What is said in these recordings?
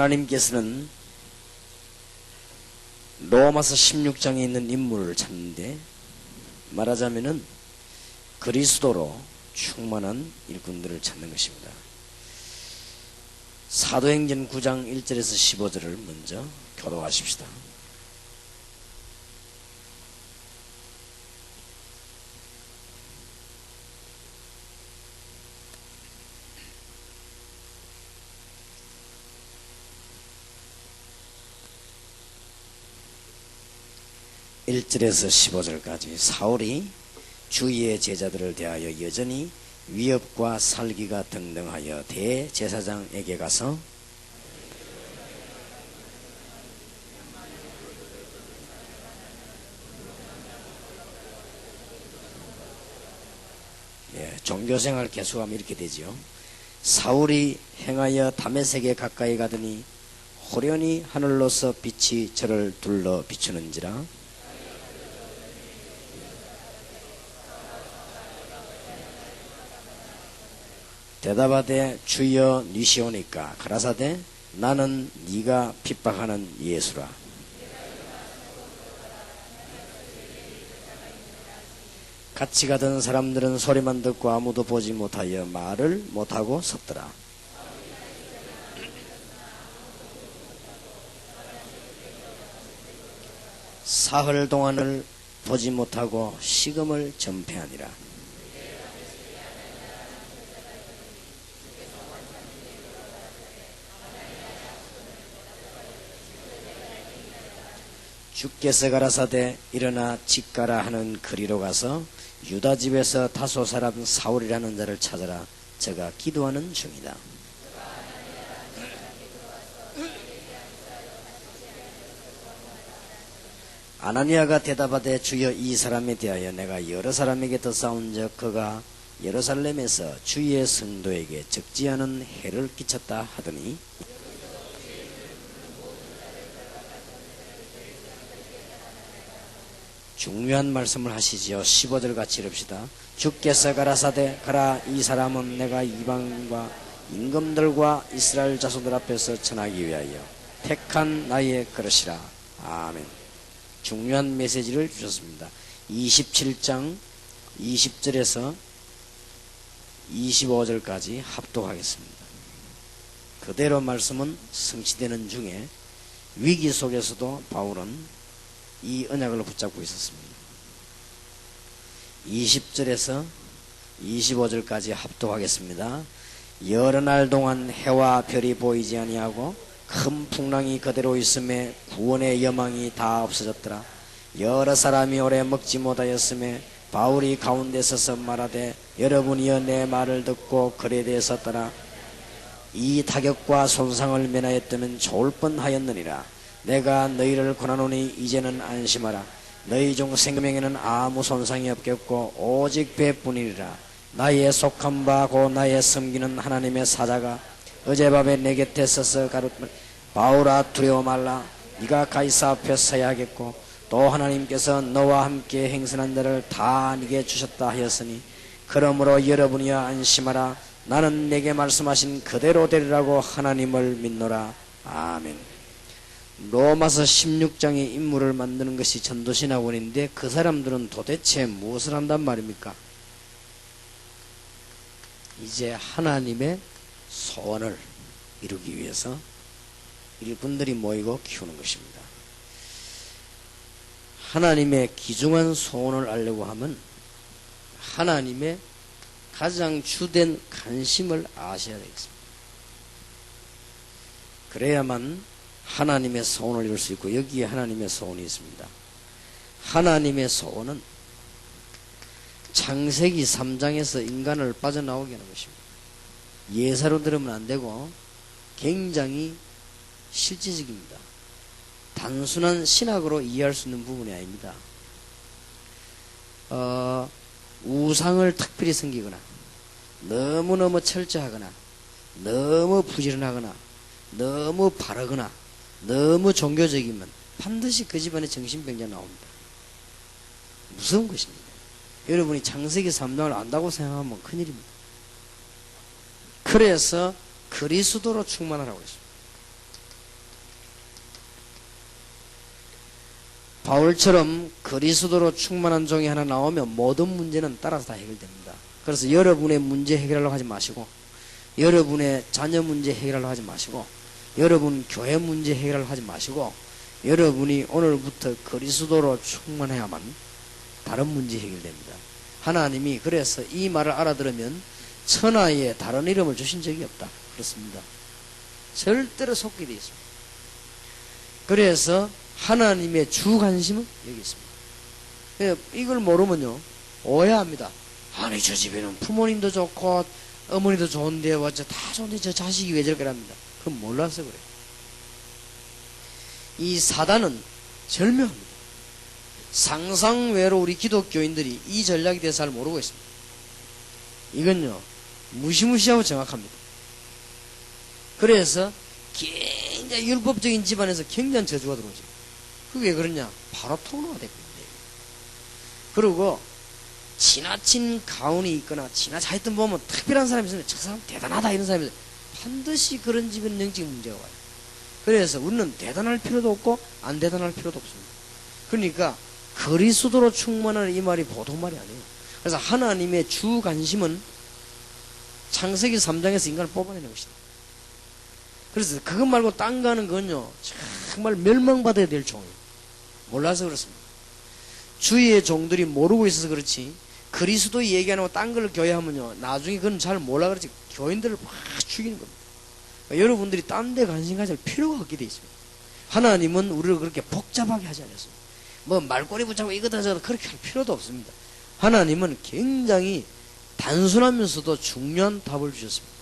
하나님께서는 로마서 16장에 있는 인물을 찾는데, 말하자면은 그리스도로 충만한 일꾼들을 찾는 것입니다. 사도행전 9장 1절에서 15절을 먼저 교독하십시다. (1절에서) (15절까지) 사울이 주의 제자들을 대하여 여전히 위협과 살기가 등등하여 대제사장에게 가서 종교생활 계속하면 이렇게 되지요. 사울이 행하여 다메섹에 가까이 가더니 호련히 하늘로서 빛이 저를 둘러 비추는지라. 대답하되 주여 니시오니까 가라사대 나는 네가 핍박하는 예수라. 같이 가던 사람들은 소리만 듣고 아무도 보지 못하여 말을 못하고 섰더라. 사흘 동안을 보지 못하고 식음을 전폐하니라. 주께서 가라사대 일어나 집 가라 하는 거리로 가서 유다 집에서 다소 사람 사울이라는 자를 찾아라. 저가 기도하는 중이다. 아나니아가 대답하되 주여 이 사람에 대하여 내가 여러 사람에게 더 싸운즉 그가 예루살렘에서 주의 성도에게 적지 않은 해를 끼쳤다 하더니 중요한 말씀을 하시지요. 15절 같이 읽읍시다. 주께서 가라사대 가라 이 사람은 내가 이방과 임금들과 이스라엘 자손들 앞에서 전하기 위하여 택한 나의 그릇이라. 아멘. 중요한 메시지를 주셨습니다. 27장 20절에서 25절까지 합독하겠습니다. 그대로 말씀은 성취되는 중에 위기 속에서도 바울은 이 언약을 붙잡고 있었습니다. 20절에서 25절까지 합독하겠습니다. 여러 날 동안 해와 별이 보이지 아니하고 큰 풍랑이 그대로 있음에 구원의 여망이 다 없어졌더라. 여러 사람이 오래 먹지 못하였음에 바울이 가운데 서서 말하되 여러분이여 내 말을 듣고 글에 대해서더라. 이 타격과 손상을 면하였다면 좋을 뻔하였느니라. 내가 너희를 권하노니 이제는 안심하라. 너희 중 생명에는 아무 손상이 없겠고 오직 배뿐이리라. 나의 속한 바 곧 나의 섬기는 하나님의 사자가 어젯밤에 내 곁에 서서 가르치되 바울아 두려워 말라. 네가 가이사 앞에 서야 하겠고 또 하나님께서 너와 함께 행선한 자를 다 네게 주셨다 하였으니 그러므로 여러분이여 안심하라. 나는 내게 말씀하신 그대로 되리라고 하나님을 믿노라. 아멘. 로마서 16장의 인물을 만드는 것이 전도신학원인데 그 사람들은 도대체 무엇을 한단 말입니까? 이제 하나님의 소원을 이루기 위해서 일꾼들이 모이고 키우는 것입니다. 하나님의 귀중한 소원을 알려고 하면 하나님의 가장 주된 관심을 아셔야 되겠습니다. 그래야만 하나님의 소원을 이룰 수 있고, 여기에 하나님의 소원이 있습니다. 하나님의 소원은 창세기 3장에서 인간을 빠져나오게 하는 것입니다. 예사로 들으면 안 되고 굉장히 실질적입니다. 단순한 신학으로 이해할 수 있는 부분이 아닙니다. 우상을 특별히 섬기거나 너무너무 철저하거나 너무 부지런하거나 너무 바르거나 너무 종교적이면 반드시 그 집안에 정신병자 나옵니다. 무서운 것입니다. 여러분이 창세기 3장을 안다고 생각하면 큰일입니다. 그래서 그리스도로 충만하라고 했습니다. 바울처럼 그리스도로 충만한 종이 하나 나오면 모든 문제는 따라서 다 해결됩니다. 그래서 여러분의 문제 해결하려고 하지 마시고, 여러분의 자녀 문제 해결하려고 하지 마시고, 여러분 교회 문제 해결하려고 하지 마시고, 여러분이 오늘부터 그리스도로 충만해야만 다른 문제 해결됩니다. 하나님이 그래서 이 말을 알아들으면 천하에 다른 이름을 주신 적이 없다. 그렇습니다. 절대로 속게 되어 있습니다. 그래서 하나님의 주 관심은 여기 있습니다. 이걸 모르면요 오해합니다. 아니 저 집에는 부모님도 좋고 어머니도 좋은데 다 좋은데 저 자식이 왜 저렇게 합니다. 그건 몰라서 그래요. 이 사단은 절묘합니다. 상상외로 우리 기독교인들이 이 전략에 대해서 잘 모르고 있습니다. 이건요 무시무시하고 정확합니다. 그래서 굉장히 율법적인 집안에서 굉장한 저주가 들어오죠. 그게 왜 그러냐? 바로 통로가 됐거든요. 그리고 지나친 가훈이 있거나 하여튼 보면 특별한 사람이 있으면 저 사람 대단하다 이런 사람이 반드시 그런 집에는 영적인 문제가 와요. 그래서 우리는 대단할 필요도 없고 안 대단할 필요도 없습니다. 그러니까 그리스도로 충만한 이 말이 보통 말이 아니에요. 그래서 하나님의 주 관심은 창세기 3장에서 인간을 뽑아내는 것이다. 그래서 그것 말고 딴 거 하는 건요 정말 멸망받아야 될 종이에요. 몰라서 그렇습니다. 주위의 종들이 모르고 있어서 그렇지 그리스도 얘기 안 하고 딴 걸 교회 하면요 나중에 그건 잘 몰라 그렇지 교인들을 막 죽이는 겁니다. 그러니까 여러분들이 딴 데 관심 가질 필요가 없게 돼 있습니다. 하나님은 우리를 그렇게 복잡하게 하지 않았습니다. 뭐 말꼬리 붙잡고 이거다 저거다 그렇게 할 필요도 없습니다. 하나님은 굉장히 단순하면서도 중요한 답을 주셨습니다.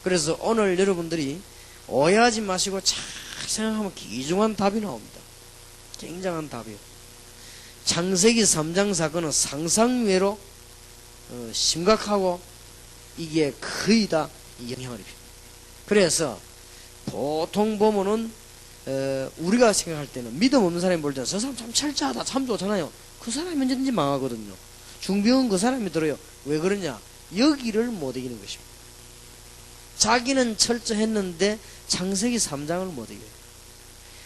그래서 오늘 여러분들이 오해하지 마시고 잘 생각하면 귀중한 답이 나옵니다. 굉장한 답이에요. 창세기 3장 사건은 상상외로 심각하고 이게 거의 다 영향을 입힙니다. 그래서 보통 보면은 우리가 생각할 때는 믿음 없는 사람이 볼 때는 저 사람 참 철저하다 참 좋잖아요. 그 사람이 언제든지 망하거든요. 중병은 그 사람이 들어요. 왜 그러냐? 여기를 못 이기는 것입니다. 자기는 철저했는데 창세기 3장을 못 이겨요.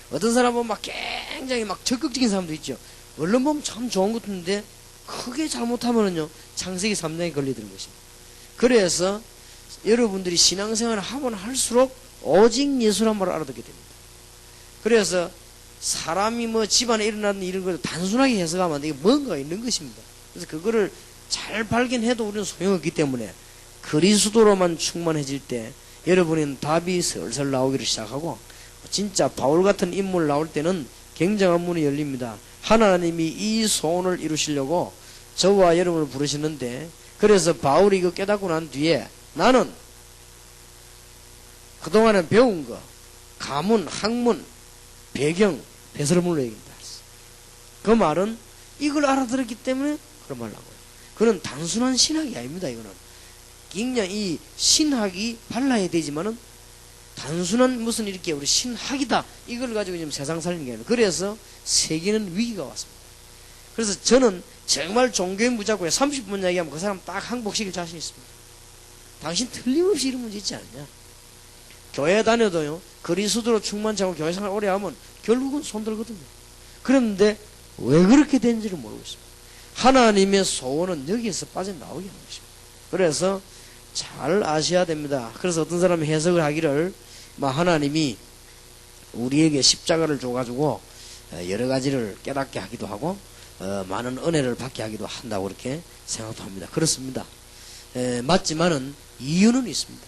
어떤 사람은 막 굉장히 막 적극적인 사람도 있죠. 얼른 보면 참 좋은 것 같은데 크게 잘못하면은요 창세기 3장에 걸리드는 것입니다. 그래서 여러분들이 신앙생활을 하면 할수록 오직 예수란 말을 알아듣게 됩니다. 그래서 사람이 뭐 집안에 일어나는 이런 걸 단순하게 해석하면 안 되게 뭔가 있는 것입니다. 그래서 그거를 잘 발견해도 우리는 소용없기 때문에 그리스도로만 충만해질 때 여러분은 답이 슬슬 나오기를 시작하고 진짜 바울 같은 인물 나올 때는 굉장한 문이 열립니다. 하나님이 이 소원을 이루시려고 저와 여러분을 부르시는데 그래서 바울이 이거 깨닫고 난 뒤에 나는 그동안에 배운 거 가문, 학문, 배경, 배설물로 얘기한다. 그 말은 이걸 알아들었기 때문에 그런 말 나고요. 그는 단순한 신학이 아닙니다. 이거는 굉장히 이 신학이 발라야 되지만은 단순한 무슨 이렇게 우리 신학이다 이걸 가지고 지금 세상 살리는 게 아니라 그래서 세계는 위기가 왔습니다. 그래서 저는 정말 종교인 붙잡고 30분 이야기하면 그 사람 딱 항복시킬 자신 있습니다. 당신 틀림없이 이런 문제 있지 않느냐? 교회 다녀도요 그리스도로 충만치 않고 교회 생활 오래 하면 결국은 손들거든요. 그런데 왜 그렇게 된지를 모르고 있습니다. 하나님의 소원은 여기에서 빠져나오게 하는 것입니다. 그래서 잘 아셔야 됩니다. 그래서 어떤 사람이 해석을 하기를 하나님이 우리에게 십자가를 줘가지고 여러 가지를 깨닫게 하기도 하고 많은 은혜를 받게 하기도 한다고 그렇게 생각도 합니다. 그렇습니다. 맞지만은 이유는 있습니다.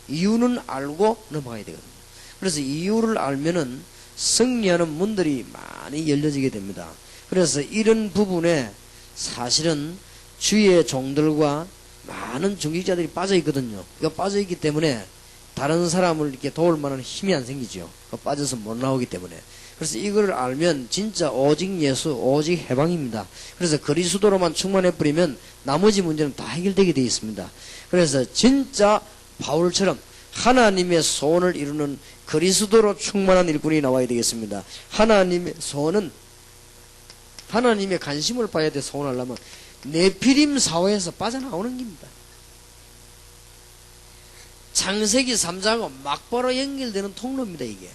이유는 알고 넘어가야 되거든요. 그래서 이유를 알면은 승리하는 문들이 많이 열려지게 됩니다. 그래서 이런 부분에 사실은 주위의 종들과 많은 중직자들이 빠져 있거든요. 이거 빠져 있기 때문에 다른 사람을 이렇게 도울 만한 힘이 안 생기죠. 빠져서 못 나오기 때문에. 그래서 이걸 알면 진짜 오직 예수, 오직 해방입니다. 그래서 그리스도로만 충만해버리면 나머지 문제는 다 해결되게 되어 있습니다. 그래서 진짜 바울처럼 하나님의 소원을 이루는 그리스도로 충만한 일꾼이 나와야 되겠습니다. 하나님의 소원은 하나님의 관심을 봐야 돼. 소원하려면 네피림 사회에서 빠져나오는 겁니다. 창세기 3장하고 막바로 연결되는 통로입니다. 이게.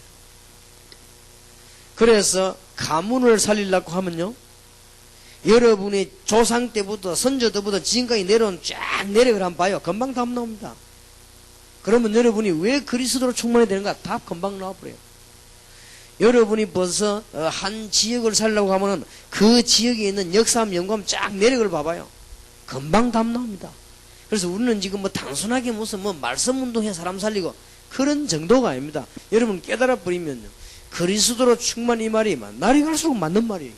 그래서 가문을 살리려고 하면요, 여러분이 조상 때부터 선조 때부터 지금까지 내려온 쫙 내력을 한번 봐요. 금방 답 나옵니다. 그러면 여러분이 왜 그리스도로 충만해야 되는가? 답 금방 나와버려요. 여러분이 벌써 한 지역을 살려고 하면은 그 지역에 있는 역사함, 연구함 쫙 내력을 봐봐요. 금방 답 나옵니다. 그래서 우리는 지금 뭐 단순하게 무슨 뭐 말씀 운동해 사람 살리고 그런 정도가 아닙니다. 여러분 깨달아 버리면요, 그리스도로 충만 이 말이 날이 갈수록 맞는 말이에요.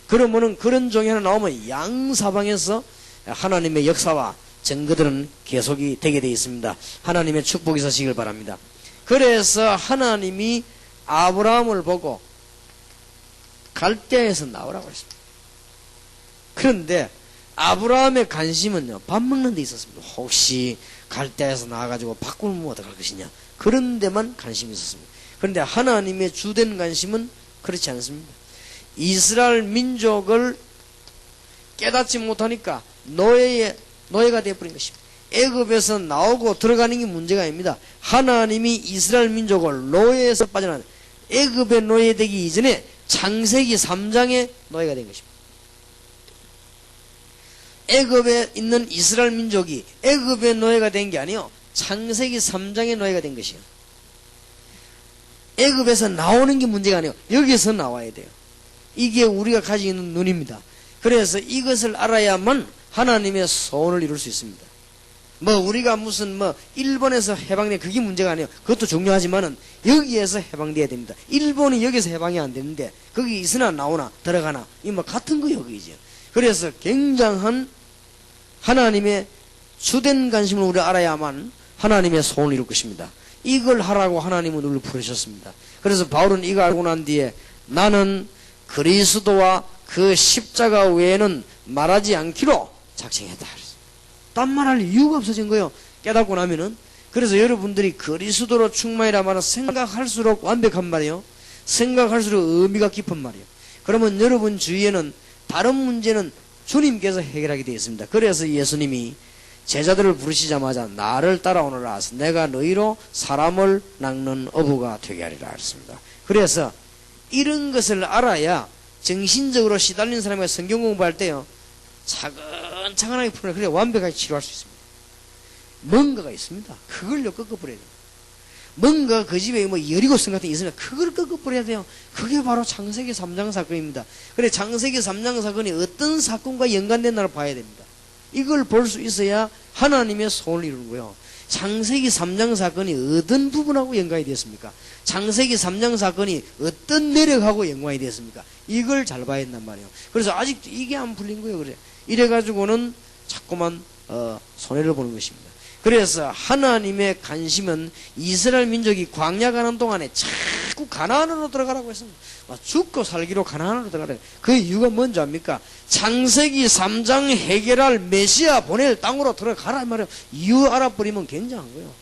그러면은 그런 종이 하나 나오면 양사방에서 하나님의 역사와 증거들은 계속이 되게 되어 있습니다. 하나님의 축복이 있으시길 바랍니다. 그래서 하나님이 아브라함을 보고 갈대아에서 나오라고 했습니다. 그런데 아브라함의 관심은요, 밥 먹는 데 있었습니다. 혹시 갈대아에서 나와가지고 밥 굶으면 어떡할 것이냐, 그런 데만 관심이 있었습니다. 그런데 하나님의 주된 관심은 그렇지 않습니다. 이스라엘 민족을 깨닫지 못하니까 노예가 되어버린 것입니다. 애굽에서 나오고 들어가는 게 문제가 아닙니다. 하나님이 이스라엘 민족을 노예에서 빠져나온, 애굽의 노예되기 이전에 창세기 3장의 노예가 된 것입니다. 애굽에 있는 이스라엘 민족이 애굽의 노예가 된 게 아니요, 창세기 3장의 노예가 된 것이에요. 애굽에서 나오는 게 문제가 아니에요. 여기서 나와야 돼요. 이게 우리가 가지고 있는 눈입니다. 그래서 이것을 알아야만 하나님의 소원을 이룰 수 있습니다. 뭐 우리가 무슨 뭐 일본에서 해방된 그게 문제가 아니에요. 그것도 중요하지만은 여기에서 해방돼야 됩니다. 일본이 여기서 해방이 안 되는데 거기 있으나 나오나 들어가나 이 뭐 같은 거예요, 그이죠. 그래서 굉장한 하나님의 주된 관심을 우리가 알아야만 하나님의 소원을 이룰 것입니다. 이걸 하라고 하나님은 우리를 부르셨습니다. 그래서 바울은 이거 알고 난 뒤에 나는 그리스도와 그 십자가 외에는 말하지 않기로 작정했다. 딴 말할 이유가 없어진 거예요. 깨닫고 나면은. 그래서 여러분들이 그리스도로 충만이라 말은 생각할수록 완벽한 말이에요. 생각할수록 의미가 깊은 말이에요. 그러면 여러분 주위에는 다른 문제는 주님께서 해결하게 되어 있습니다. 그래서 예수님이 제자들을 부르시자마자 나를 따라오너라, 내가 너희로 사람을 낚는 어부가 되게 하리라 했습니다. 그래서 이런 것을 알아야 정신적으로 시달린 사람이 성경 공부할 때요, 차근차근하게 풀어, 그래 완벽하게 치료할 수 있습니다. 뭔가가 있습니다. 그걸요 꺾어버려야 돼요. 뭔가 그 집에 뭐 여리고성 같은 게 있으면 그걸 꺾어버려야 돼요. 그게 바로 창세기 3장 사건입니다. 그래 창세기 3장 사건이 어떤 사건과 연관된다를 봐야 됩니다. 이걸 볼 수 있어야 하나님의 소원을 이루는 거예요. 창세기 3장 사건이 어떤 부분하고 연관이 되었습니까? 창세기 3장 사건이 어떤 내력하고 연관이 되었습니까? 이걸 잘 봐야 된단 말이에요. 그래서 아직도 이게 안 풀린 거예요. 그래. 이래가지고는 자꾸만 손해를 보는 것입니다. 그래서 하나님의 관심은 이스라엘 민족이 광야 가는 동안에 자꾸 가나안으로 들어가라고 했습니다. 죽고 살기로 가나안으로 들어가라. 그 이유가 뭔지 압니까? 창세기 3장 해결할 메시아 보낼 땅으로 들어가라 이 말이에요. 이유 알아버리면 굉장한 거예요.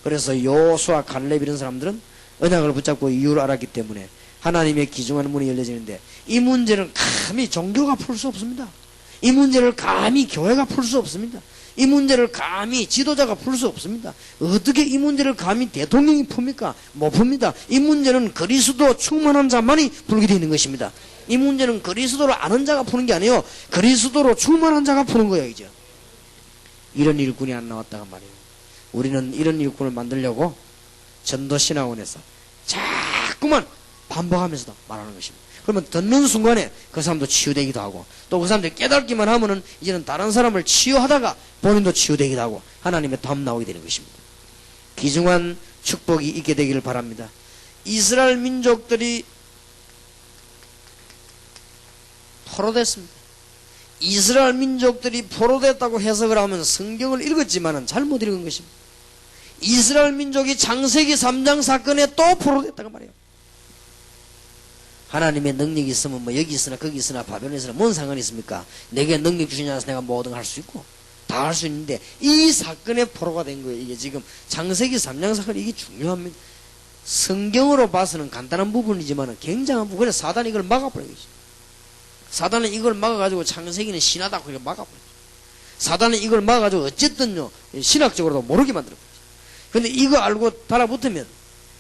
그래서 여호수아, 갈렙 이런 사람들은 언약을 붙잡고 이유를 알았기 때문에 하나님의 기중한 문이 열려지는데, 이 문제는 감히 종교가 풀 수 없습니다. 이 문제를 감히 교회가 풀 수 없습니다. 이 문제를 감히 지도자가 풀 수 없습니다. 어떻게 이 문제를 감히 대통령이 풉니까? 못 풉니다. 이 문제는 그리스도 충만한 자만이 풀게 되는 것입니다. 이 문제는 그리스도를 아는 자가 푸는 게 아니에요. 그리스도로 충만한 자가 푸는 거예요, 이제. 이런 일꾼이 안 나왔다가 말이에요. 우리는 이런 일꾼을 만들려고 전도신학원에서 자꾸만 반복하면서도 말하는 것입니다. 그러면 듣는 순간에 그 사람도 치유되기도 하고, 또 그 사람들이 깨닫기만 하면은 이제는 다른 사람을 치유하다가 본인도 치유되기도 하고 하나님의 답 나오게 되는 것입니다. 귀중한 축복이 있게 되기를 바랍니다. 이스라엘 민족들이 포로됐습니다. 이스라엘 민족들이 포로됐다고 해석을 하면 성경을 읽었지만은 잘못 읽은 것입니다. 이스라엘 민족이 창세기 3장 사건에 또 포로됐다고 말이에요. 하나님의 능력이 있으면 뭐 여기 있으나 거기 있으나 바벨론에 있으나 뭔 상관이 있습니까? 내게 능력 주시냐서 내가 뭐든 할 수 있고 다 할 수 있는데, 이 사건의 포로가 된 거예요. 이게 지금 창세기 3장 사건, 이게 중요합니다. 성경으로 봐서는 간단한 부분이지만 굉장한 부분. 그래서 사단이 이걸 막아버린 거죠. 사단은 이걸 막아가지고 창세기는 신하다 그렇게 막아버린 거죠. 사단은 이걸 막아가지고 어쨌든요 신학적으로도 모르게 만들어버린 거죠. 근데 이거 알고 달라붙으면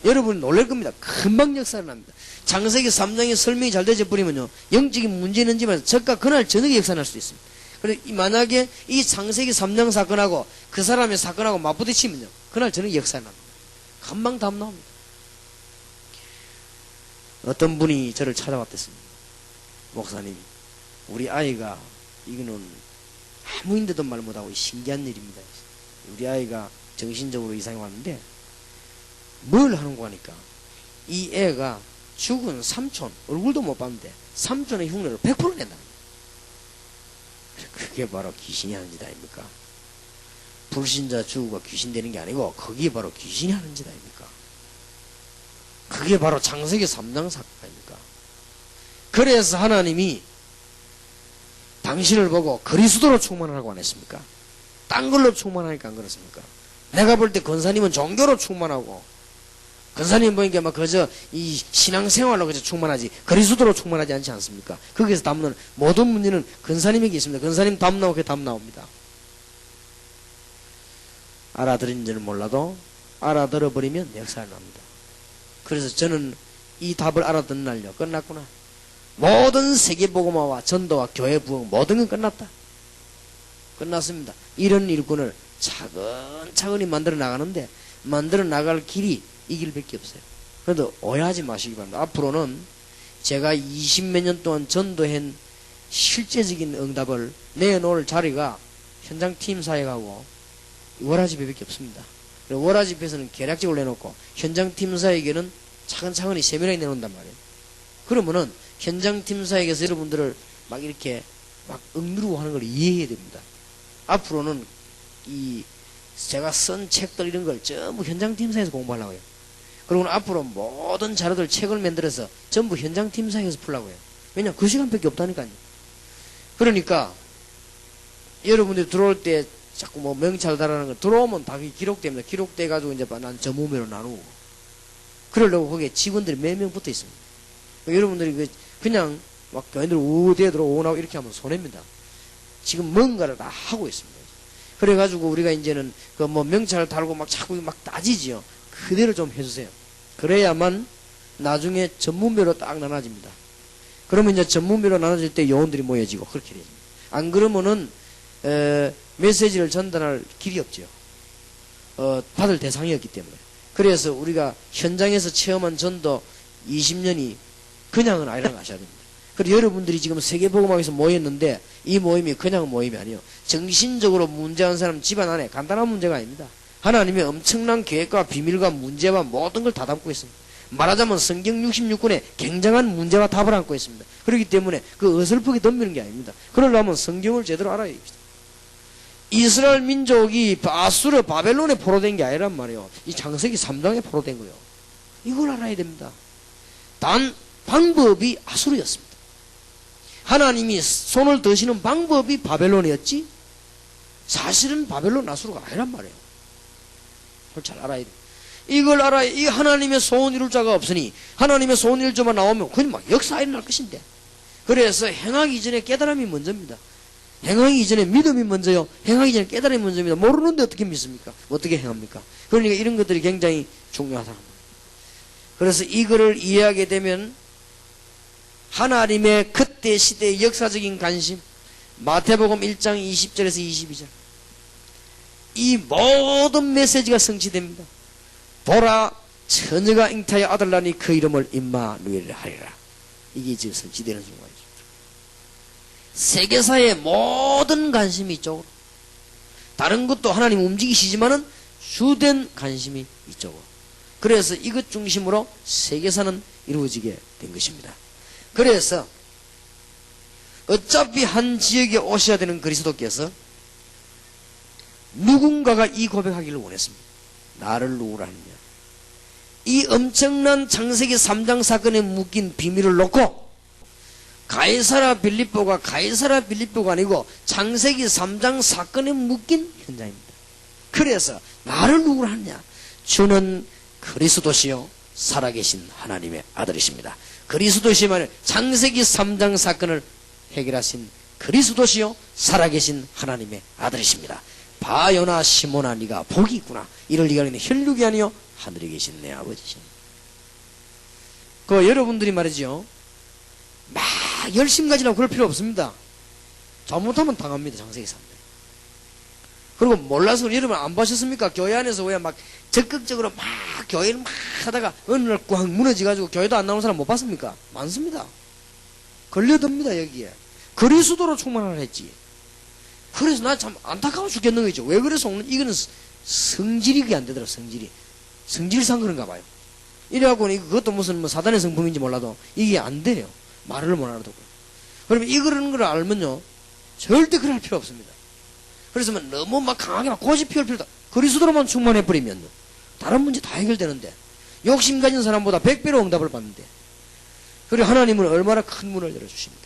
여러분 놀랄 겁니다. 금방 역사를 납니다. 창세기 3장에 설명이 잘 되져 버리면요, 영적인 문제 있는지만 저가 그날 저녁에 역사 날 수 있습니다. 그래서 만약에 이 창세기 3장 사건하고 그 사람의 사건하고 맞부딪히면요, 그날 저녁에 역사 납니다. 금방 답 나옵니다. 어떤 분이 저를 찾아왔댔습니다. 목사님, 우리 아이가, 이거는 아무인데도 말 못하고 신기한 일입니다. 우리 아이가 정신적으로 이상이 왔는데 뭘 하는고 하니까 이 애가 죽은 삼촌, 얼굴도 못 봤는데 삼촌의 흉내를 100% 낸다. 그게 바로 귀신이 하는 짓 아닙니까? 불신자 죽고 귀신 되는 게 아니고 그게 바로 귀신이 하는 짓 아닙니까? 그게 바로 창세기 3장 사건 아닙니까? 그래서 하나님이 당신을 보고 그리스도로 충만하라고 안 했습니까? 딴 걸로 충만하니까 안 그렇습니까? 내가 볼 때 권사님은 종교로 충만하고, 권사님 보니까 막 그저 이 신앙생활로 그저 충만하지 그리스도로 충만하지 않지 않습니까? 거기서 답는 모든 문제는 권사님에게 있습니다. 권사님 답 나오고 답 나옵니다. 알아들은지는 몰라도 알아들어버리면 역사가 납니다. 그래서 저는 이 답을 알아듣는 날요, 끝났구나. 모든 세계복음화와 전도와 교회 부흥 모든 건 끝났다. 끝났습니다. 이런 일꾼을 차근차근히 만들어 나가는데 만들어 나갈 길이 이 길밖에 없어요. 그래도 오해하지 마시기 바랍니다. 앞으로는 제가 20몇 년 동안 전도한 실제적인 응답을 내놓을 자리가 현장팀 사역하고 월화집회밖에 없습니다. 월화집회에서는 계략적으로 내놓고 현장팀 사역에는 차근차근히 세밀하게 내놓는단 말이에요. 그러면은 현장팀 사역에서 여러분들을 막 이렇게 막 억누르고 하는 걸 이해해야 됩니다. 앞으로는 이 제가 쓴 책들 이런 걸 전부 현장팀사에서 공부하려고 해요. 그리고 앞으로 모든 자료들 책을 만들어서 전부 현장팀사에서 풀려고 해요. 왜냐면 그 시간밖에 없다니까요. 그러니까 여러분들이 들어올 때 자꾸 뭐 명찰 달아는 거 들어오면 다 기록됩니다. 기록돼 가지고 이제 난 전무매로 나누고 그러려고 거기에 직원들이 몇 명 붙어 있습니다. 여러분들이 그냥 막 교인들 우대에 들어오나고 이렇게 하면 손해입니다. 지금 뭔가를 다 하고 있습니다. 그래가지고 우리가 이제는 그 뭐 명찰을 달고 막 자꾸 막 따지지요. 그대로 좀 해주세요. 그래야만 나중에 전문배로 딱 나눠집니다. 그러면 이제 전문배로 나눠질 때 요원들이 모여지고 그렇게 되죠. 안 그러면은 메시지를 전달할 길이 없죠. 받을 대상이었기 때문에. 그래서 우리가 현장에서 체험한 전도 20년이 그냥은 아니라고 하셔야 됩니다. 그리고 여러분들이 지금 세계복음학에서 모였는데 이 모임이 그냥 모임이 아니에요. 정신적으로 문제한 사람 집안 안에 간단한 문제가 아닙니다. 하나님의 엄청난 계획과 비밀과 문제와 모든 걸 다 담고 있습니다. 말하자면 성경 66권에 굉장한 문제와 답을 안고 있습니다. 그렇기 때문에 그 어설프게 덤비는 게 아닙니다. 그러려면 성경을 제대로 알아야 됩니다. 이스라엘 민족이 아수르 바벨론에 포로된 게 아니란 말이에요. 이 창세기 3장에 포로된 거예요. 이걸 알아야 됩니다. 단 방법이 아수르였습니다. 하나님이 손을 드시는 방법이 바벨론이었지 사실은 바벨론 아수르가 아니란 말이에요. 그걸 잘 알아야 돼. 이걸 알아야 이 하나님의 소원 이룰 자가 없으니 하나님의 소원 이룰 자만 나오면 그냥 막 역사 일어날 것인데 그래서 행하기 전에 깨달음이 먼저입니다. 행하기 이전에 믿음이 먼저요. 행하기 전에 깨달음이 먼저입니다. 모르는데 어떻게 믿습니까? 어떻게 행합니까? 그러니까 이런 것들이 굉장히 중요하다. 그래서 이거를 이해하게 되면 하나님의 그때 시대의 역사적인 관심 마태복음 1장 20절에서 22절 이 모든 메시지가 성취됩니다. 보라 처녀가 잉타의 아들 나니 그 이름을 임마누엘이라 하리라. 이게 지금 성취되는 순간이죠. 세계사의 모든 관심이 이쪽으로 다른 것도 하나님 움직이시지만은 주된 관심이 이쪽으로 그래서 이것 중심으로 세계사는 이루어지게 된 것입니다. 그래서 어차피 한 지역에 오셔야 되는 그리스도께서 누군가가 이 고백하기를 원했습니다. 나를 누구라 하느냐. 이 엄청난 창세기 3장 사건에 묶인 비밀을 놓고 가이사라 빌립보가 아니고 창세기 3장 사건에 묶인 현장입니다. 그래서 나를 누구라 하느냐. 주는 그리스도시요 살아계신 하나님의 아들이십니다. 그리스도시면 창세기 3장 사건을 해결하신 그리스도시요 살아계신 하나님의 아들이십니다. 바요나 시몬아 네가 복이 있구나. 이를 네가 알겠네. 혈육이 아니요 하늘에 계신 내 아버지시니. 그 여러분들이 말이죠, 막 열심히 가지려고 그럴 필요 없습니다. 잘못하면 당합니다. 장세기 사람들. 그리고 몰라서 여러분 안 보셨습니까? 교회 안에서 왜 막 적극적으로 막 교회를 막 하다가 어느 날 꽉 무너져가지고 교회도 안 나오는 사람 못 봤습니까? 많습니다. 걸려듭니다. 여기에 그리스도로 충만하라 했지. 그래서 나 참 안타까워 죽겠는 거죠. 왜 그래서 오늘 이거는 성질이 그게 안 되더라. 성질상 그런가 봐요. 이래갖고 그것도 무슨 뭐 사단의 성품인지 몰라도 이게 안 돼요. 말을 못 알아듣고. 그러면 이거라는 걸 알면요 절대 그럴 필요 없습니다. 그래서 너무 막 강하게 막 고집 피울 필요도, 그리스도로만 충만해버리면 다른 문제 다 해결되는데, 욕심 가진 사람보다 100배로 응답을 받는데, 그리고 하나님은 얼마나 큰 문을 열어주십니까?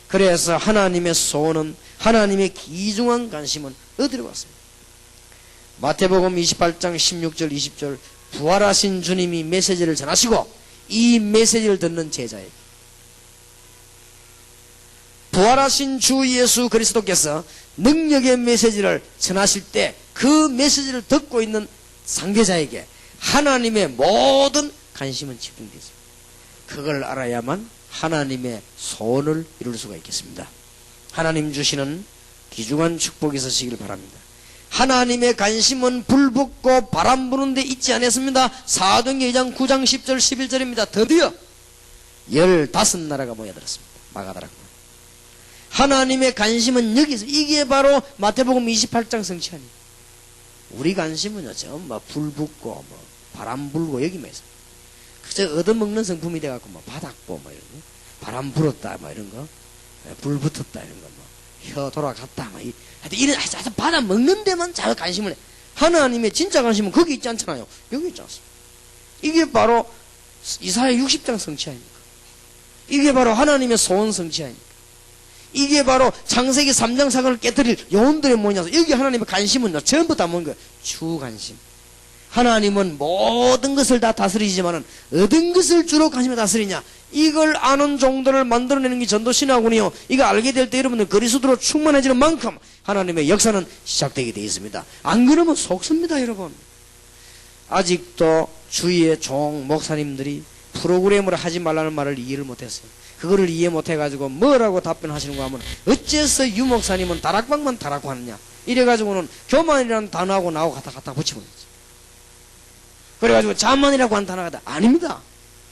그래서 하나님의 소원은, 하나님의 귀중한 관심은 어디로 갔습니까? 마태복음 28장 16절 20절 부활하신 주님이 메시지를 전하시고 이 메시지를 듣는 제자에게, 부활하신 주 예수 그리스도께서 능력의 메시지를 전하실 때 그 메시지를 듣고 있는 상대자에게 하나님의 모든 관심은 집중되어 있습니다. 그걸 알아야만 하나님의 소원을 이룰 수가 있겠습니다. 하나님 주시는 귀중한 축복이 있으시길 바랍니다. 하나님의 관심은 불 붙고 바람 부는 데 있지 않았습니다. 사도행전 2장 9장 10절 11절입니다. 드디어 15나라가 모여들었습니다. 마가다락. 하나님의 관심은 여기서, 이게 바로 마태복음 28장 성취하니. 우리 관심은요, 전부 불 붙고 뭐 바람 불고 여기만 있어. 그저 얻어먹는 성품이 돼갖고 뭐 바닥보 뭐 이런 거, 바람 불었다 뭐 이런 거, 불 붙었다 이런 거, 뭐 혀 돌아갔다 뭐 하여튼 이런 하여튼 받아 먹는 데만 잘 관심을 해. 하나님의 진짜 관심은 거기 있지 않잖아요. 여기 있지 않습니다. 이게 바로 이사야 60장 성취 아닙니까? 이게 바로 하나님의 소원 성취 아닙니까? 이게 바로 창세기 3장 사건을 깨뜨릴 요원들의 모양이라서, 여기 하나님의 관심은요 전부 다 뭔 거예요? 주 관심. 하나님은 모든 것을 다 다스리지만은 어떤 것을 주로 관심에 다스리냐, 이걸 아는 종들을 만들어내는 게 전도신학군이요. 이거 알게 될 때 여러분들 그리스도로 충만해지는 만큼 하나님의 역사는 시작되게 되어 있습니다. 안 그러면 속습니다. 여러분, 아직도 주위의 종 목사님들이 프로그램을 하지 말라는 말을 이해를 못했어요. 그거를 이해 못해가지고 뭐라고 답변하시는가 하면, 어째서 유 목사님은 다락방만 다라고 하느냐, 이래가지고는 교만이라는 단어하고 나하고 갖다 붙여버렸지. 그래가지고 자만이라고 한 단어가 아닙니다.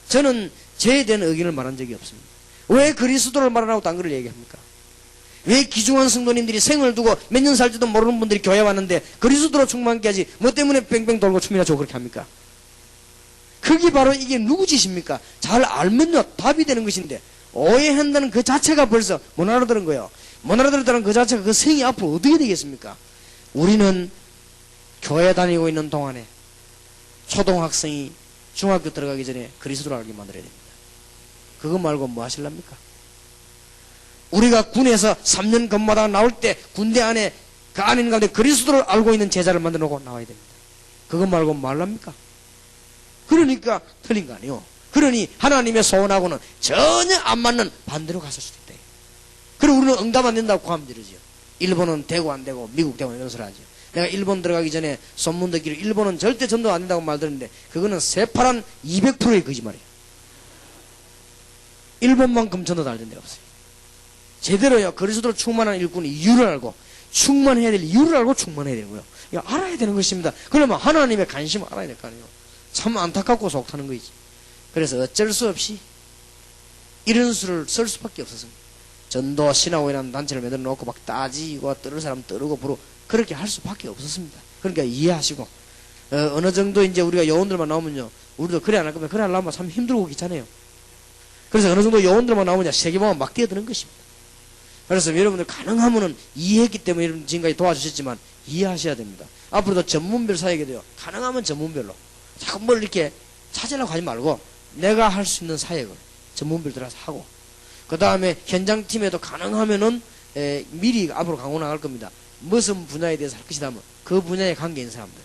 저는 저에 대한 의견을 말한 적이 없습니다. 왜 그리스도를 말하라고 딴 거를 얘기합니까? 왜 귀중한 성도님들이 생을 두고 몇 년 살지도 모르는 분들이 교회 왔는데 그리스도로 충만케 하지 뭐 때문에 뺑뺑 돌고 춤이나 추고 그렇게 합니까? 그게 바로 이게 누구 짓입니까? 잘 알면요 답이 되는 것인데, 오해한다는 그 자체가 벌써 못 알아들은 거예요. 못 알아들었다는 그 자체가 그 생이 앞으로 어떻게 되겠습니까? 우리는 교회 다니고 있는 동안에 초등학생이 중학교 들어가기 전에 그리스도를 알게 만들어야 됩니다. 그거 말고 뭐 하실랍니까? 우리가 군에서 3년 근무하다가 나올 때 군대 안에 그 안에 있는 가운데 그리스도를 알고 있는 제자를 만들어 놓고 나와야 됩니다. 그거 말고 뭐 하랍니까? 그러니까 틀린 거 아니에요. 그러니 하나님의 소원하고는 전혀 안 맞는 반대로 갔을 수도 있다. 그리고 우리는 응답 안 된다고 고함 지르지요. 일본은 되고 안 되고 미국 되고 이런 소리 하죠. 내가 일본 들어가기 전에 소문 듣기로 일본은 절대 전도 안 된다고 말 들었는데, 그거는 새파란 200%의 거짓말이에요. 일본만큼 전도 잘 된 데가 없어요. 제대로요 그리스도로 충만한 일꾼의 이유를 알고, 충만해야 될 이유를 알고 충만해야 되는 거예요. 이거 알아야 되는 것입니다. 그러면 하나님의 관심을 알아야 될 거 아니에요. 참 안타깝고 속타는 거이지. 그래서 어쩔 수 없이 이런 수를 쓸 수밖에 없었습니다. 전도 신화원이라는 단체를 만들어 놓고 막 따지고 떨을 사람 떨고 부르고 그렇게 할 수밖에 없었습니다. 그러니까 이해하시고, 어느 정도 이제 우리가 요원들만 나오면요, 우리도 그래 안 할 거면 그래 하려면 참 힘들고 귀찮아요. 그래서 어느 정도 요원들만 나오면 세계보면 막 뛰어드는 것입니다. 그래서 여러분들 가능하면은 이해했기 때문에 여러분 지금까지 도와주셨지만 이해하셔야 됩니다. 앞으로도 전문별 사역이 돼요. 가능하면 전문별로 자꾸 뭘 이렇게 찾으려고 하지 말고 내가 할 수 있는 사역을 전문별 들어가서 하고, 그 다음에 현장팀에도 가능하면은 미리 앞으로 강호 나갈 겁니다. 무슨 분야에 대해서 할 것이다 하면 그 분야에 관계 있는 사람들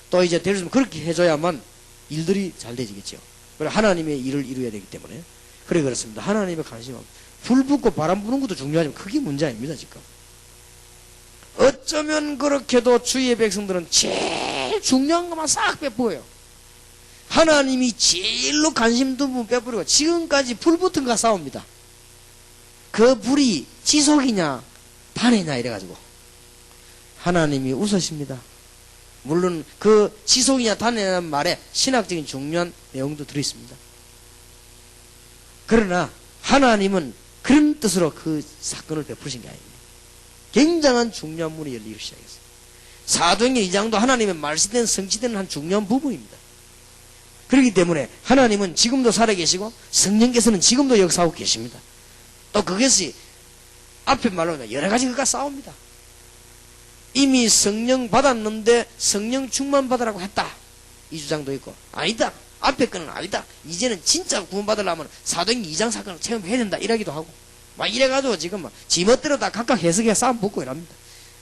또 이제 될 수 있으면 그렇게 해줘야만 일들이 잘 되지겠죠. 그래 하나님의 일을 이루어야 되기 때문에 그래 그렇습니다. 하나님의 관심은 불 붙고 바람 부는 것도 중요하지만 그게 문제 아닙니다. 지금 어쩌면 그렇게도 주의 백성들은 제일 중요한 것만 싹 빼버려요. 하나님이 제일로 관심 둔 부분 빼버리고 지금까지 불 붙은 거 싸웁니다. 그 불이 지속이냐 반이냐 이래가지고 하나님이 웃으십니다. 물론 그 지속이냐 단이냐는 말에 신학적인 중요한 내용도 들어있습니다. 그러나 하나님은 그런 뜻으로 그 사건을 베푸신 게 아닙니다. 굉장한 중요한 문이 열리기 시작했어요. 사도행전 2장도 하나님의 말씀된 성취되는 한 중요한 부분입니다. 그렇기 때문에 하나님은 지금도 살아계시고 성령께서는 지금도 역사하고 계십니다. 또 그것이 앞에 말로 여러 가지 그가 싸웁니다. 이미 성령 받았는데 성령 충만 받으라고 했다. 이 주장도 있고 아니다. 앞에 거는 아니다. 이제는 진짜 구원받으려면 사도행전 2장 사건을 체험해야 된다. 이러기도 하고 막 이래가지고 지금 막 지멋대로 다 각각 해석해 싸움 붙고 이랍니다.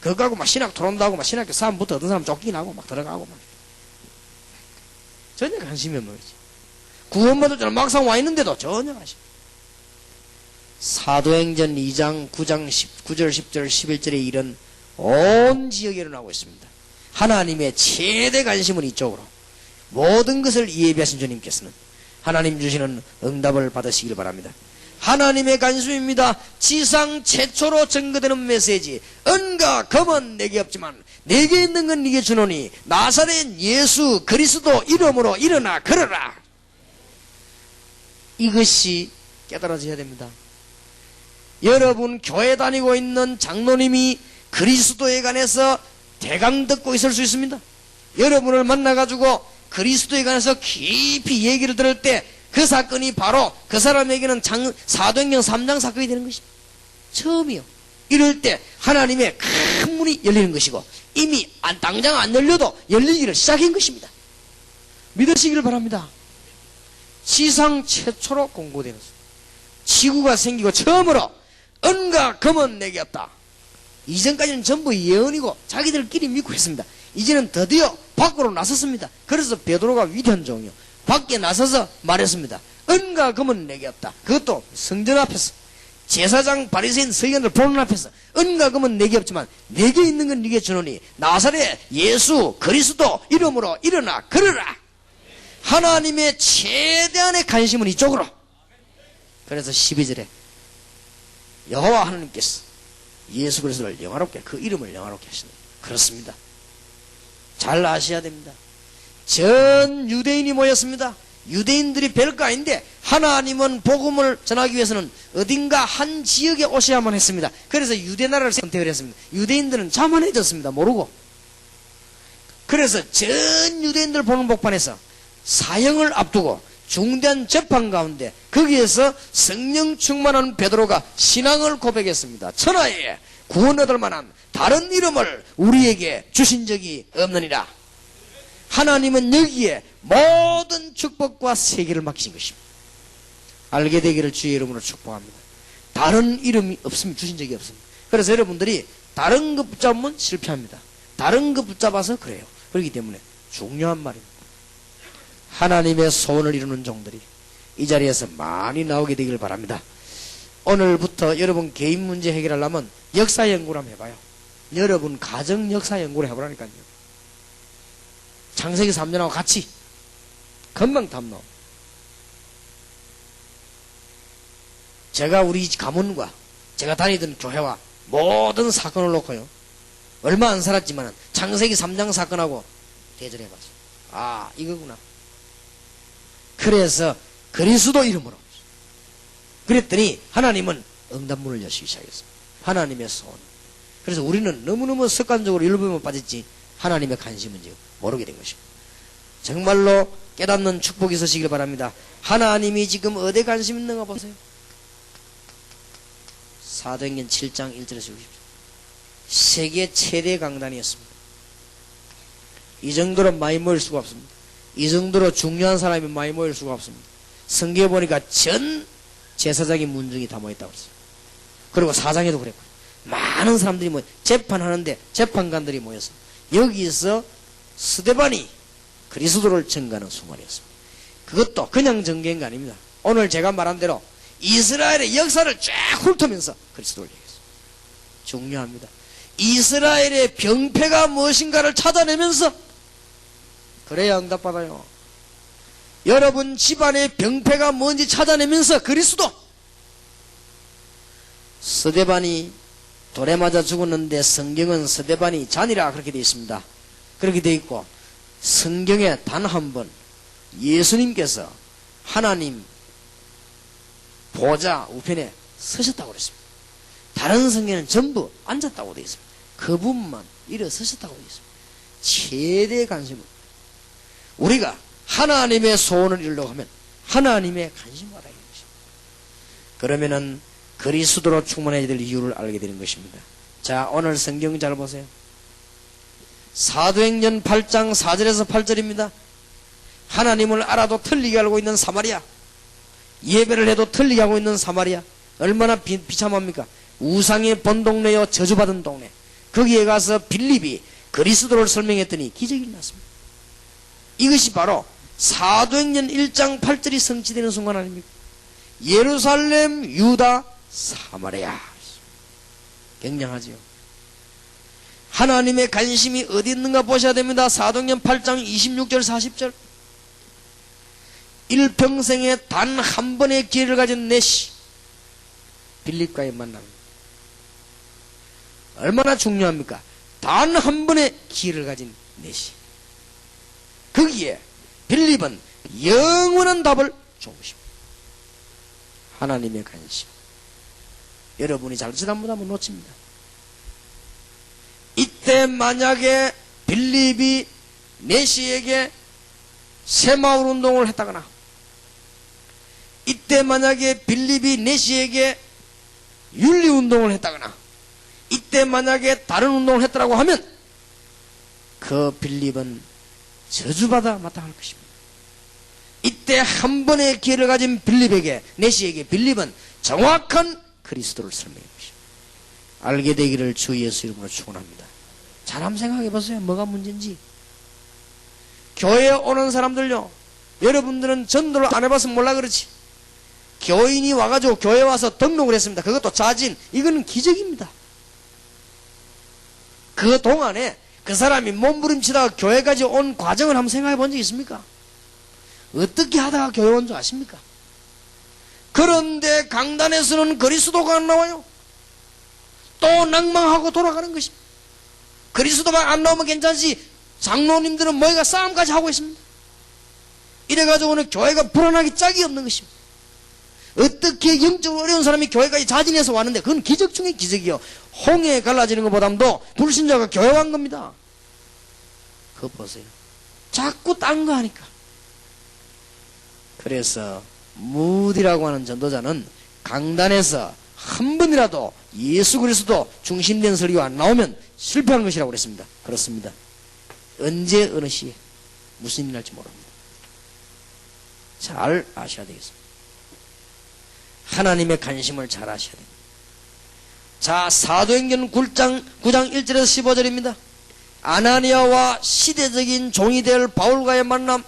그거 가고 막 신학 토론도 하고 막 신학교 싸움부터 어떤 사람 쫓기긴 하고 막 들어가고 막 전혀 관심이 없는 거지. 구원받을 줄은 막상 와 있는데도 전혀 관심. 사도행전 2장 9장 9절 10절 11절에 이런 온 지역에 일어나고 있습니다. 하나님의 최대 관심은 이쪽으로 모든 것을 예비하신 주님께서는 하나님 주시는 응답을 받으시길 바랍니다. 하나님의 관심입니다. 지상 최초로 증거되는 메시지. 은과 금은 내게 없지만 내게 있는 건 네게 주노니 나사렛 예수 그리스도 이름으로 일어나 걸어라. 이것이 깨달아져야 됩니다. 여러분 교회 다니고 있는 장로님이 그리스도에 관해서 대강 듣고 있을 수 있습니다. 여러분을 만나가지고 그리스도에 관해서 깊이 얘기를 들을 때 그 사건이 바로 그 사람에게는 사도행전 3장 사건이 되는 것입니다. 처음이요. 이럴 때 하나님의 큰 문이 열리는 것이고 이미 당장 안 열려도 열리기를 시작한 것입니다. 믿으시기를 바랍니다. 지상 최초로 공고되는 지구가 생기고 처음으로 은과 금은 내게 없다. 이전까지는 전부 예언이고 자기들끼리 믿고 했습니다. 이제는 드디어 밖으로 나섰습니다. 그래서 베드로가 위대한 종이요. 밖에 나서서 말했습니다. 은과 금은 내게 없다. 그것도 성전 앞에서 제사장 바리새인 서기관들 보는 앞에서 은과 금은 내게 없지만 내게 있는 건 네게 주노니 나사렛 예수 그리스도 이름으로 일어나 걸어라. 하나님의 최대한의 관심은 이쪽으로. 그래서 12절에 여호와 하나님께서 예수 그리스도를 영화롭게 그 이름을 영화롭게 하신다. 그렇습니다. 잘 아셔야 됩니다. 전 유대인이 모였습니다. 유대인들이 별거 아닌데 하나님은 복음을 전하기 위해서는 어딘가 한 지역에 오셔야만 했습니다. 그래서 유대나라를 선택을 했습니다. 유대인들은 자만해졌습니다. 모르고. 그래서 전 유대인들 보는 복판에서 사형을 앞두고 중대한 재판 가운데 거기에서 성령 충만한 베드로가 신앙을 고백했습니다. 천하에 구원 얻을 만한 다른 이름을 우리에게 주신 적이 없느니라. 하나님은 여기에 모든 축복과 세계를 맡기신 것입니다. 알게 되기를 주의 이름으로 축복합니다. 다른 이름이 없으면 주신 적이 없습니다. 그래서 여러분들이 다른 것 붙잡으면 실패합니다. 다른 것 붙잡아서 그래요. 그렇기 때문에 중요한 말입니다. 하나님의 소원을 이루는 종들이 이 자리에서 많이 나오게 되길 바랍니다. 오늘부터 여러분 개인 문제 해결하려면 역사 연구를 한번 해봐요. 여러분 가정 역사 연구를 해보라니까요. 창세기 3년하고 같이 금방 답 나옵니다. 제가 우리 가문과 제가 다니던 교회와 모든 사건을 놓고요. 얼마 안 살았지만 창세기 3장 사건하고 대절해봤어요. 아 이거구나. 그래서 그리스도 이름으로 그랬더니 하나님은 응답문을 여시기 시작했습니다. 하나님의 소원. 그래서 우리는 너무너무 습관적으로 일부만 빠졌지 하나님의 관심은 지금 모르게 된 것입니다. 정말로 깨닫는 축복이 있으시길 바랍니다. 하나님이 지금 어디에 관심 있는가 보세요. 사도행전 7장 1절에서 60절. 세계 최대 강단이었습니다. 이 정도로 많이 모일 수가 없습니다. 이 정도로 중요한 사람이 많이 모일 수가 없습니다. 성경에 보니까 전 제사장의 문중이 다 모였다고 그랬어요. 그리고 사장에도 그랬고 많은 사람들이 재판하는데 재판관들이 모여서 여기서 스데반이 그리스도를 증거하는 순간이었습니다. 그것도 그냥 증거한 게 아닙니다. 오늘 제가 말한 대로 이스라엘의 역사를 쫙 훑으면서 그리스도를 얘기했습니다. 중요합니다. 이스라엘의 병폐가 무엇인가를 찾아내면서 그래야 응답받아요. 여러분 집안의 병폐가 뭔지 찾아내면서 그리스도 스데반이 돌에 맞아 죽었는데 성경은 스데반이 잔이라 그렇게 되어 있습니다. 그렇게 되어 있고 성경에 단 한 번 예수님께서 하나님 보좌 우편에 서셨다고 그랬습니다. 다른 성경은 전부 앉았다고 되어 있습니다. 그분만 일어서셨다고 되어 있습니다. 최대 관심은 우리가 하나님의 소원을 이루려고 하면 하나님의 관심을 알아야 되는 것입니다. 그러면은 그리스도로 충만해야 될 이유를 알게 되는 것입니다. 자, 오늘 성경 잘 보세요. 사도행전 8장 4절에서 8절입니다. 하나님을 알아도 틀리게 알고 있는 사마리아, 예배를 해도 틀리게 하고 있는 사마리아, 얼마나 비참합니까? 우상의 본 동네요, 저주받은 동네. 거기에 가서 빌립이 그리스도를 설명했더니 기적이 일어났습니다. 이것이 바로 사도행전 1장 8절이 성취되는 순간 아닙니까? 예루살렘, 유다, 사마리아. 굉장하지요. 하나님의 관심이 어디 있는가 보셔야 됩니다. 사도행전 8장 26절 40절. 일평생에 단 한 번의 기회를 가진 내시 빌립과의 만남. 얼마나 중요합니까? 단 한 번의 기회를 가진 내시. 거기에 빌립은 영원한 답을 준 것입니다. 하나님의 관심. 여러분이 잘못하면 못하면 놓칩니다. 이때 만약에 빌립이 내시에게 새마을 운동을 했다거나, 이때 만약에 빌립이 내시에게 윤리 운동을 했다거나, 이때 만약에 다른 운동을 했다고 하면 그 빌립은 저주받아 마땅할 것입니다. 이때 한 번의 기회를 가진 빌립에게, 내시에게 빌립은 정확한 그리스도를 설명해 것입니다. 알게 되기를 주 예수 이름으로 축원합니다. 잘 한번 생각해 보세요. 뭐가 문제인지. 교회에 오는 사람들요, 여러분들은 전도를 안 해봐서 몰라 그렇지, 교인이 와가지고 교회 와서 등록을 했습니다. 그것도 자진. 이거는 기적입니다. 그 동안에 그 사람이 몸부림치다가 교회까지 온 과정을 한번 생각해 본 적 있습니까? 어떻게 하다가 교회 온 줄 아십니까? 그런데 강단에서는 그리스도가 안 나와요. 또 낭망하고 돌아가는 것입니다. 그리스도가 안 나오면 괜찮지, 장로님들은 뭐가 싸움까지 하고 있습니다. 이래가지고는 교회가 불안하기 짝이 없는 것입니다. 어떻게 영적으로 어려운 사람이 교회까지 자진해서 왔는데, 그건 기적 중의 기적이요. 홍해에 갈라지는 것보다도 불신자가 교회 간 겁니다. 그거 보세요. 자꾸 딴 거 하니까. 그래서 무디라고 하는 전도자는 강단에서 한 번이라도 예수 그리스도 중심된 설교가 안 나오면 실패하는 것이라고 그랬습니다. 그렇습니다. 언제 어느 시에 무슨 일이 날지 모릅니다. 잘 아셔야 되겠습니다. 하나님의 관심을 잘 아셔야 됩니다. 자, 사도행전 9장 1절에서 15절입니다. 아나니아와 시대적인 종이 될 바울과의 만남,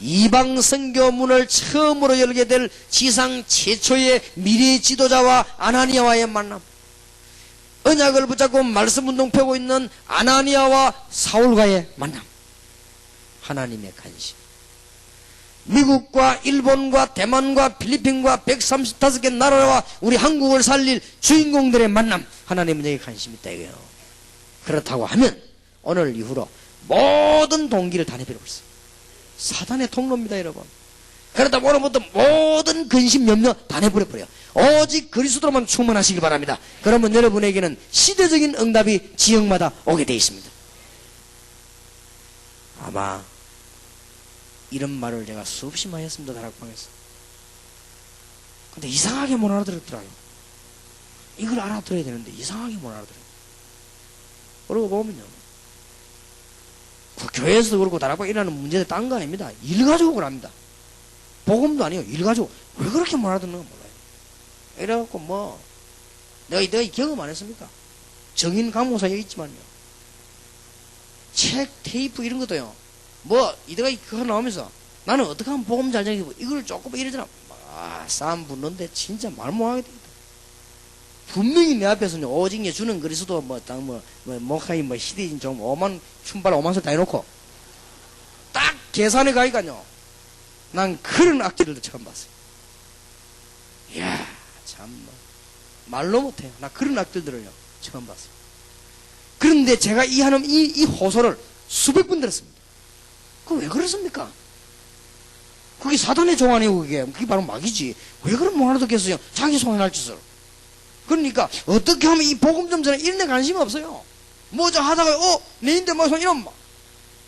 이방 선교문을 처음으로 열게 될 지상 최초의 미래 지도자와 아나니아와의 만남, 언약을 붙잡고 말씀 운동 펴고 있는 아나니아와 사울과의 만남, 하나님의 관심. 미국과 일본과 대만과 필리핀과 135개 나라와 우리 한국을 살릴 주인공들의 만남, 하나님은 여기 관심이 있다 이거예요. 그렇다고 하면 오늘 이후로 모든 동기를 다 내버려버렸어요. 사단의 통로입니다, 여러분. 그러다 오늘부터 모든 근심 염려 다 내버려버려요. 오직 그리스도로만 충만하시길 바랍니다. 그러면 여러분에게는 시대적인 응답이 지역마다 오게 되어 있습니다. 아마 이런 말을 제가 수없이 많이 했습니다, 다락방에서. 근데 이상하게 못 알아들었더라고요. 이걸 알아들어야 되는데 이상하게 못 알아들어요. 그러고 보면요, 그 교회에서도 그렇고 다락방에 일어나는 문제들 딴 거 아닙니다. 일 가지고 그럽니다. 복음도 아니에요. 일 가지고. 왜 그렇게 못 알아듣는 건 몰라요. 이래갖고 뭐 내가 경험 안 했습니까? 정인 강목사 여기 있지만요, 책, 테이프 이런 것도요, 뭐 이대가 그거 나오면서 나는 어떻게 하면 복음 잘 전하고 이걸 조금 이러잖아. 싸움 붙는데 진짜 말 못하게 되겠다. 분명히 내 앞에서는 오직 주는 그리스도 목하이 시대진 좀 5만 춘발 5만 다 해놓고 딱 계산해 가니까요. 난 그런 악기들도 처음 봤어요. 이야, 참 말로 못해요. 나 그런 악기들을요 처음 봤어요. 그런데 제가 이 호소를 수백 번 들었습니다. 그 왜 그렇습니까? 그게 사단의 종 아니에요, 그게 바로 마귀지. 왜 그런 뭐 하나 듣겠어요? 자기 손해날 짓을. 그러니까, 어떻게 하면 이 복음 좀 전에 이런 데 관심이 없어요. 뭐 저 하다가, 내인데 뭐 이런 막.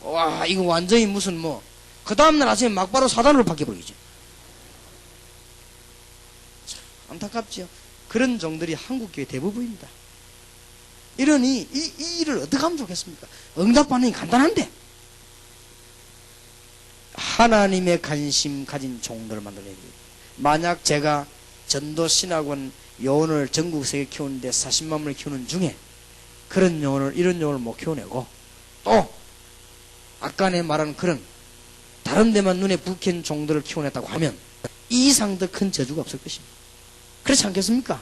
와, 이거 완전히 무슨 그 다음날 아침에 막바로 사단으로 바뀌어버리겠지. 참, 안타깝지요. 그런 종들이 한국교회 대부분입니다. 이러니, 이 일을 어떻게 하면 좋겠습니까? 응답 반응이 간단한데. 하나님의 관심 가진 종들을 만들어야 돼요. 만약 제가 전도신학원 요원을 전국세계 키우는데 40만 명을 키우는 중에 이런 요원을 못 키워내고 또 아까 내 말한 그런 다른 데만 눈에 붉힌 종들을 키워냈다고 하면 이 이상 더 큰 저주가 없을 것입니다. 그렇지 않겠습니까?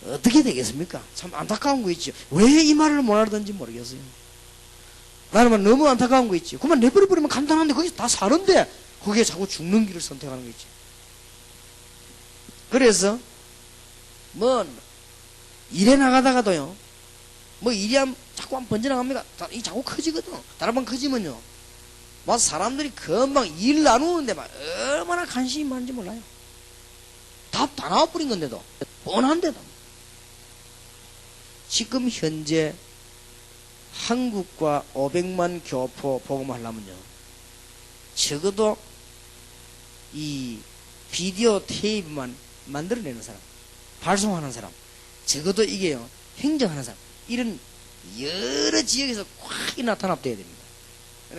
어떻게 되겠습니까? 참 안타까운 거 있죠. 왜 이 말을 못 알아듣는지 모르겠어요. 나는 너무 안타까운 거 있지. 그만 내버려버리면 간단한데 거기서 다 사는데 거기에 자꾸 죽는 길을 선택하는 거 있지. 그래서 일에 나가다가도요 일이 자꾸 한 번져나갑니다. 이 자꾸 커지거든. 다른 번 커지면요 사람들이 금방 일 나누는데 얼마나 관심이 많은지 몰라요. 답 다 나와버린 건데도 뻔한데도. 지금 현재 한국과 500만 교포 복음을 하려면요 적어도 이 비디오 테이프만 만들어내는 사람, 발송하는 사람, 적어도 이게요 행정하는 사람, 이런 여러 지역에서 꽉 나타납돼야 됩니다.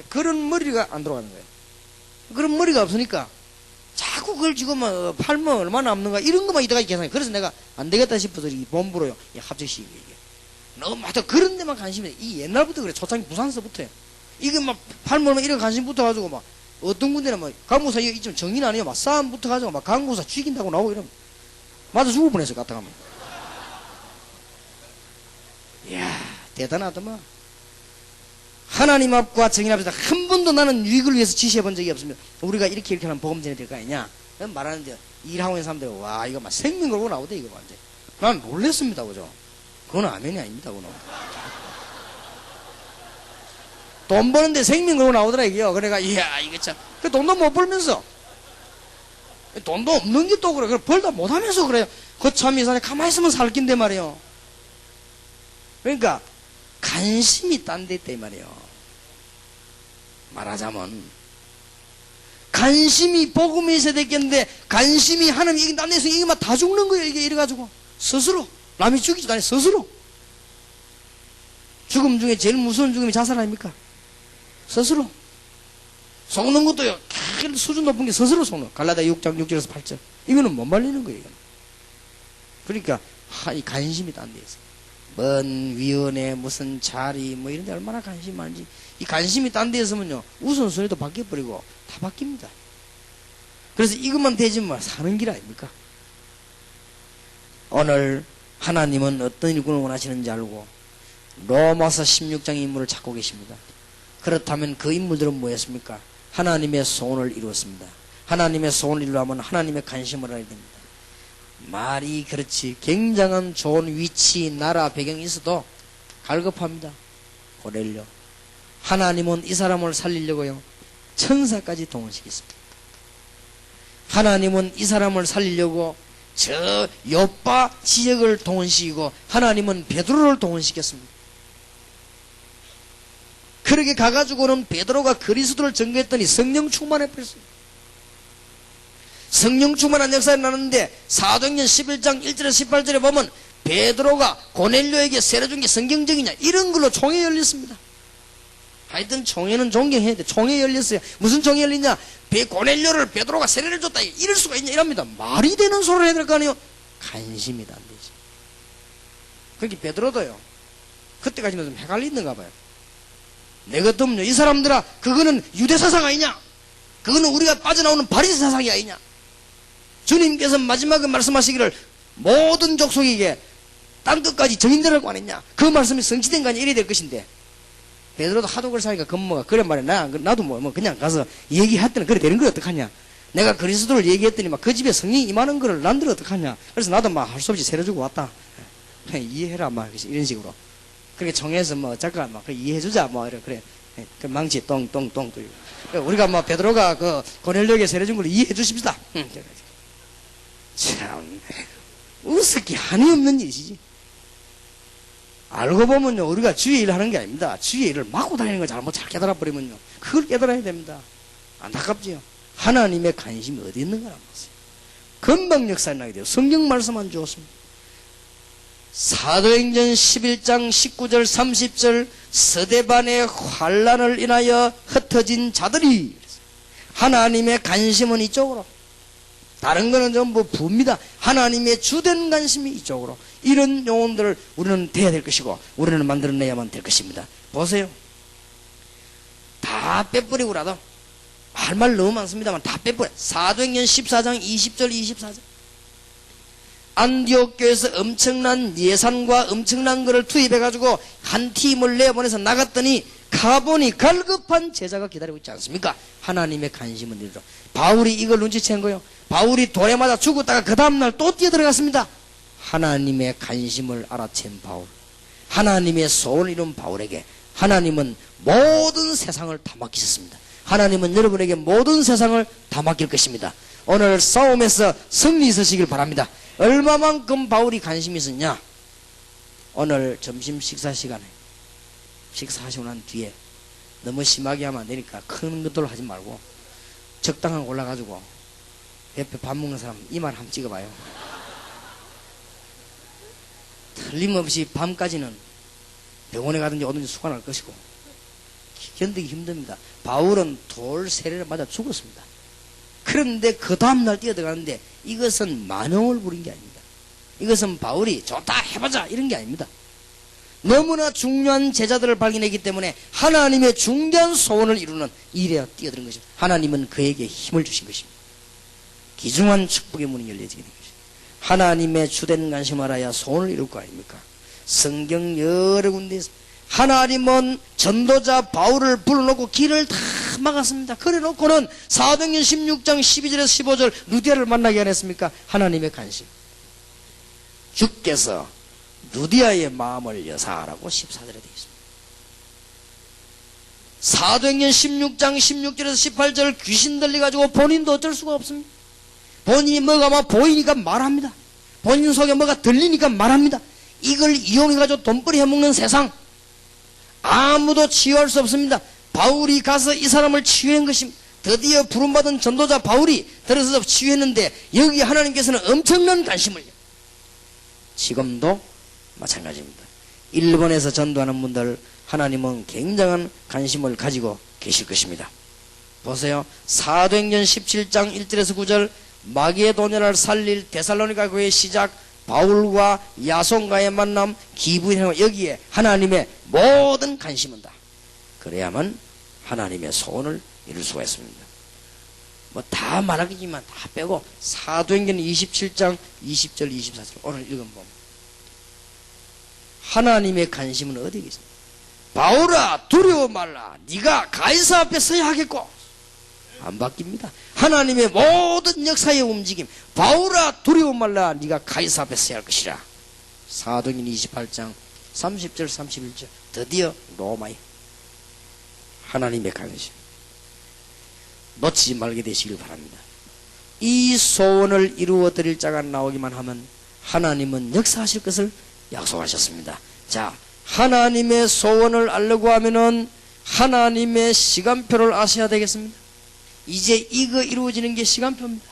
그런 머리가 안 들어가는 거예요. 그런 머리가 없으니까 자꾸 그걸 지금 팔면 얼마나 남는가 이런 것만 이따가 계산해. 그래서 내가 안 되겠다 싶어서 이 본부로요 합작시키고 이게 너무 하여튼 그런 데만 관심이 돼. 이 옛날부터 그래. 초창기 부산서부터요. 이게 팔면 이런 관심 붙어가지고 어떤 군데는 강구사 이좀 정의는 아니에요. 싸움 붙어가지고 강구사 죽인다고 나오고 이러면 맞아 죽을 뻔했어요. 갔다 가면. 이야 대단하더만. 하나님 앞과 정인 앞에서 한 번도 나는 유익을 위해서 지시해 본 적이 없으면 우리가 이렇게 하면 복음 전해야 될 거 아니냐 말하는데 일하고 있는 사람들이 와 이거 생명 걸고 나오대 이거 완전. 난 놀랬습니다. 그죠? 그건 아멘이 아닙니다. 그건. 돈 버는데 생명 걸고 나오더라 이게요. 그래가 이야 이게 참 그 돈도 못 벌면서 돈도 없는 게 또 그래. 그걸 벌다 못하면서 그래요. 거참 이 사람이 가만히 있으면 살 낀데 말이에요. 그러니까 관심이 딴 데 있다 이 말이에요. 말하자면 관심이 복음에 있어야 됐겠는데 관심이 하나님 이게 딴 데서 이게 다 죽는 거예요. 이게 이래가지고 스스로 남이 죽이지도 않아요. 스스로. 죽음 중에 제일 무서운 죽음이 자살 아닙니까? 스스로. 속는 것도요 수준 높은 게 스스로 속는. 갈라디아 6장 6절에서 8절 이거는 못 말리는 거예요. 이거는. 그러니까 이 관심이 딴 데 있어요. 먼 위원회 무슨 자리 이런 데 얼마나 관심이 많은지. 이 관심이 딴 데 있으면요 우선순위도 바뀌어버리고 다 바뀝니다. 그래서 이것만 되지만 사는 길 아닙니까? 오늘 하나님은 어떤 일꾼을 원하시는지 알고 로마서 16장의 인물을 찾고 계십니다. 그렇다면 그 인물들은 뭐였습니까? 하나님의 소원을 이루었습니다. 하나님의 소원을 이루려면 하나님의 관심을 알아야 됩니다. 말이 그렇지 굉장한 좋은 위치 나라 배경이 있어도 갈급합니다. 고넬료 하나님은 이 사람을 살리려고요 천사까지 동원시켰습니다. 하나님은 이 사람을 살리려고 저 요빠 지역을 동원시키고 하나님은 베드로를 동원시켰습니다. 그렇게 가가지고는 베드로가 그리스도를 전거했더니 성령 충만해버렸어요. 성령 충만한 역사가 나는데 사도행전 11장 1절에서 18절에 보면 베드로가 고넬료에게 세례준 게 성경적이냐 이런 걸로 총회 열렸습니다. 하여튼 총회는 존경해야 돼. 총회 열렸어요. 무슨 총회 열리냐? 고넬료를 베드로가 세례를 줬다 이럴 수가 있냐 이랍니다. 말이 되는 소리를 해야 될 거 아니에요. 관심이 안 되지. 그렇게 베드로도요 그때까지는 좀 헷갈리는가 봐요. 내 것도면요 이 사람들아 그거는 유대 사상 아니냐? 그거는 우리가 빠져나오는 바리새 사상이 아니냐? 주님께서 마지막에 말씀하시기를 모든 족속에게 땅끝까지 정인되라고 안 했냐? 그 말씀이 성취된 거 아니야? 이래야 될 것인데. 베드로도 하도 그걸 사니까 금모가 그래 말이야. 나도 뭐 그냥 가서 얘기했더니 그래 되는 거 어떡하냐? 내가 그리스도를 얘기했더니 막 그 집에 성령이 임하는 거를 남들 어떡하냐? 그래서 나도 막 할 수 없이 세례주고 왔다. 이해해라 막 이런 식으로. 그렇게 정해서 뭐 잠깐 막 이해해주자 뭐 이래 그래. 그 망치 똥똥똥 우리가 뭐 베드로가 그 고넬료에게 세례준 걸 이해해 주십시다. 참 우습기 한이 없는 일이지. 알고 보면요 우리가 주의 일을 하는 게 아닙니다. 주의 일을 막고 다니는 거 잘못 잘 깨달아 버리면요 그걸 깨달아야 됩니다. 안타깝지요. 하나님의 관심이 어디 있는 거란 말이에요. 금방 역사에 나게 돼요. 성경 말씀만 주었습니다. 사도행전 11장 19절 30절 스데반의 환난을 인하여 흩어진 자들이 하나님의 관심은 이쪽으로 다른 거는 전부 부입니다. 하나님의 주된 관심이 이쪽으로 이런 영혼들을 우리는 돼야 될 것이고 우리는 만들어내야만 될 것입니다. 보세요. 다 빼버리고라도 할 말 너무 많습니다만 다 빼버려. 사도행전 14장 20절 24절 안디옥 교회에서 엄청난 예산과 엄청난 것을 투입해가지고 한 팀을 내보내서 나갔더니 가보니 갈급한 제자가 기다리고 있지 않습니까? 하나님의 관심은 이리로. 바울이 이걸 눈치챈 거예요. 바울이 돌에 맞아 죽었다가 그 다음날 또 뛰어들어갔습니다. 하나님의 관심을 알아챈 바울, 하나님의 소원을 이룬 바울에게 하나님은 모든 세상을 다 맡기셨습니다. 하나님은 여러분에게 모든 세상을 다 맡길 것입니다. 오늘 싸움에서 승리 있으시길 바랍니다. 얼마만큼 바울이 관심이 있었냐? 오늘 점심 식사 시간에 식사하시고 난 뒤에 너무 심하게 하면 안 되니까 큰 것들로 하지 말고 적당한 거 올라가지고 옆에 밥 먹는 사람 이마를 한번 찍어봐요. 틀림없이 밤까지는 병원에 가든지 어든지 수관할 것이고 견디기 힘듭니다. 바울은 돌 세례를 맞아 죽었습니다. 그런데 그 다음날 뛰어들어가는데 이것은 만용을 부린 게 아닙니다. 이것은 바울이 좋다 해보자 이런 게 아닙니다. 너무나 중요한 제자들을 발견했기 때문에 하나님의 중대한 소원을 이루는 일에 뛰어드는 것입니다. 하나님은 그에게 힘을 주신 것입니다. 귀중한 축복의 문이 열려지게 된 것입니다. 하나님의 주된 관심을 하여 소원을 이룰 거 아닙니까? 성경 여러 군데에서 하나님은 전도자 바울을 불러놓고 길을 다 막았습니다. 그래 놓고는 사도행전 16장 12절에서 15절 루디아를 만나게 안 했습니까? 하나님의 관심. 주께서 루디아의 마음을 여사하라고 14절에 되어 있습니다. 사도행전 16장 16절에서 18절 귀신 들려가지고 본인도 어쩔 수가 없습니다. 본인이 뭐가 막 보이니까 말합니다. 본인 속에 뭐가 들리니까 말합니다. 이걸 이용해가지고 돈벌이 해먹는 세상 아무도 치유할 수 없습니다. 바울이 가서 이 사람을 치유한 것입니다. 드디어 부름받은 전도자 바울이 들어서서 치유했는데 여기 하나님께서는 엄청난 관심을 지금도 마찬가지입니다. 일본에서 전도하는 분들 하나님은 굉장한 관심을 가지고 계실 것입니다. 보세요. 사도행전 17장 1절에서 9절 마게도냐를 살릴 데살로니가 교회의 시작 바울과 야손과의 만남 기부인 여기에 하나님의 모든 관심은 다 그래야만 하나님의 소원을 이룰 수가 있습니다. 뭐 다 말하기지만 다 빼고 사도행전 27장 20절 24절 오늘 읽어보면 하나님의 관심은 어디에 있습니까? 바울아 두려워 말라 네가 가이사 앞에 서야 하겠고 안 바뀝니다. 하나님의 모든 역사의 움직임 바울아 두려워 말라 네가 가이사 앞에 서야 할 것이라. 사도행전 28장 30절 31절 드디어 로마에 하나님의 관심 놓치지 말게 되시길 바랍니다. 이 소원을 이루어 드릴 자가 나오기만 하면 하나님은 역사하실 것을 약속하셨습니다. 자, 하나님의 소원을 알려고 하면은 하나님의 시간표를 아셔야 되겠습니다. 이제 이거 이루어지는 게 시간표입니다.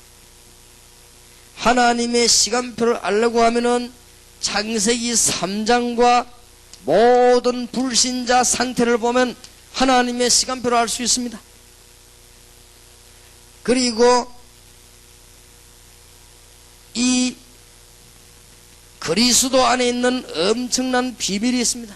하나님의 시간표를 알려고 하면은 창세기 3장과 모든 불신자 상태를 보면 하나님의 시간표를 알 수 있습니다. 그리고 이 그리스도 안에 있는 엄청난 비밀이 있습니다.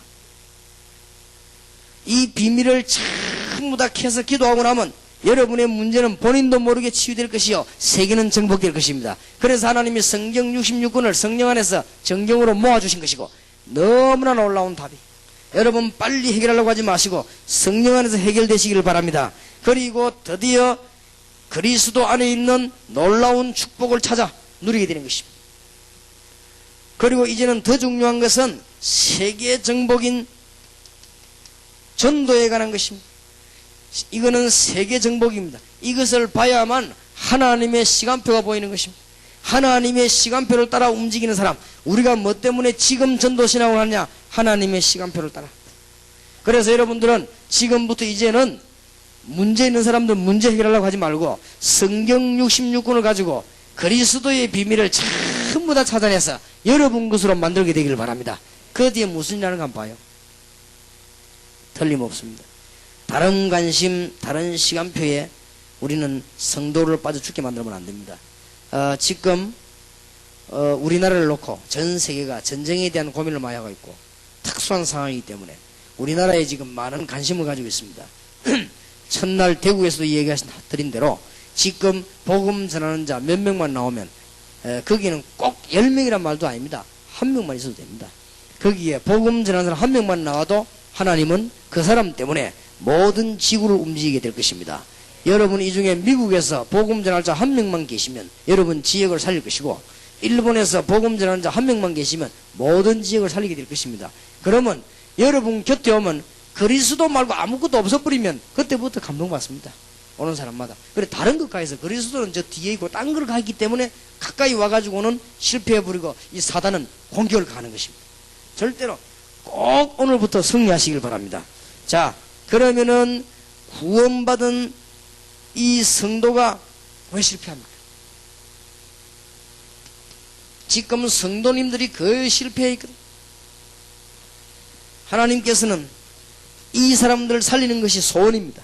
이 비밀을 전부 다 캐서 기도하고 나면 여러분의 문제는 본인도 모르게 치유될 것이요 세계는 정복될 것입니다. 그래서 하나님이 성경 66권을 성령 안에서 정경으로 모아주신 것이고 너무나 놀라운 답이, 여러분 빨리 해결하려고 하지 마시고 성령 안에서 해결되시기를 바랍니다. 그리고 드디어 그리스도 안에 있는 놀라운 축복을 찾아 누리게 되는 것입니다. 그리고 이제는 더 중요한 것은 세계 정복인 전도에 관한 것입니다. 이거는 세계 정복입니다. 이것을 봐야만 하나님의 시간표가 보이는 것입니다. 하나님의 시간표를 따라 움직이는 사람, 우리가 뭐 때문에 지금 전도신앙을 하냐? 하나님의 시간표를 따라. 그래서 여러분들은 지금부터 이제는 문제 있는 사람들 문제 해결하려고 하지 말고 성경 66권을 가지고 그리스도의 비밀을 전부 다 찾아내서 여러분 것으로 만들게 되기를 바랍니다. 그 뒤에 무슨 일 하는가 한번 봐요. 틀림없습니다. 다른 관심, 다른 시간표에 우리는 성도를 빠져 죽게 만들면 안 됩니다. 지금 우리나라를 놓고 전 세계가 전쟁에 대한 고민을 많이 하고 있고 특수한 상황이기 때문에 우리나라에 지금 많은 관심을 가지고 있습니다. 첫날 대구에서도 얘기하신 대로 지금 복음 전하는 자 몇 명만 나오면 거기는 꼭 10명이란 말도 아닙니다. 한 명만 있어도 됩니다. 거기에 복음 전하는 사람 한 명만 나와도 하나님은 그 사람 때문에 모든 지구를 움직이게 될 것입니다. 여러분 이 중에 미국에서 복음 전할 자 한 명만 계시면 여러분 지역을 살릴 것이고, 일본에서 복음 전하는 자 한 명만 계시면 모든 지역을 살리게 될 것입니다. 그러면 여러분 곁에 오면 그리스도 말고 아무것도 없어버리면 그때부터 감동받습니다. 오는 사람마다. 그래 다른 것 가해서 그리스도는 저 뒤에 있고 딴 걸 가있기 때문에 가까이 와가지고는 실패해버리고 이 사단은 공격을 가하는 것입니다. 절대로 꼭 오늘부터 승리하시길 바랍니다. 자, 그러면은 구원받은 이 성도가 왜 실패합니까? 지금 성도님들이 거의 실패해 있거든. 하나님께서는 이 사람들을 살리는 것이 소원입니다.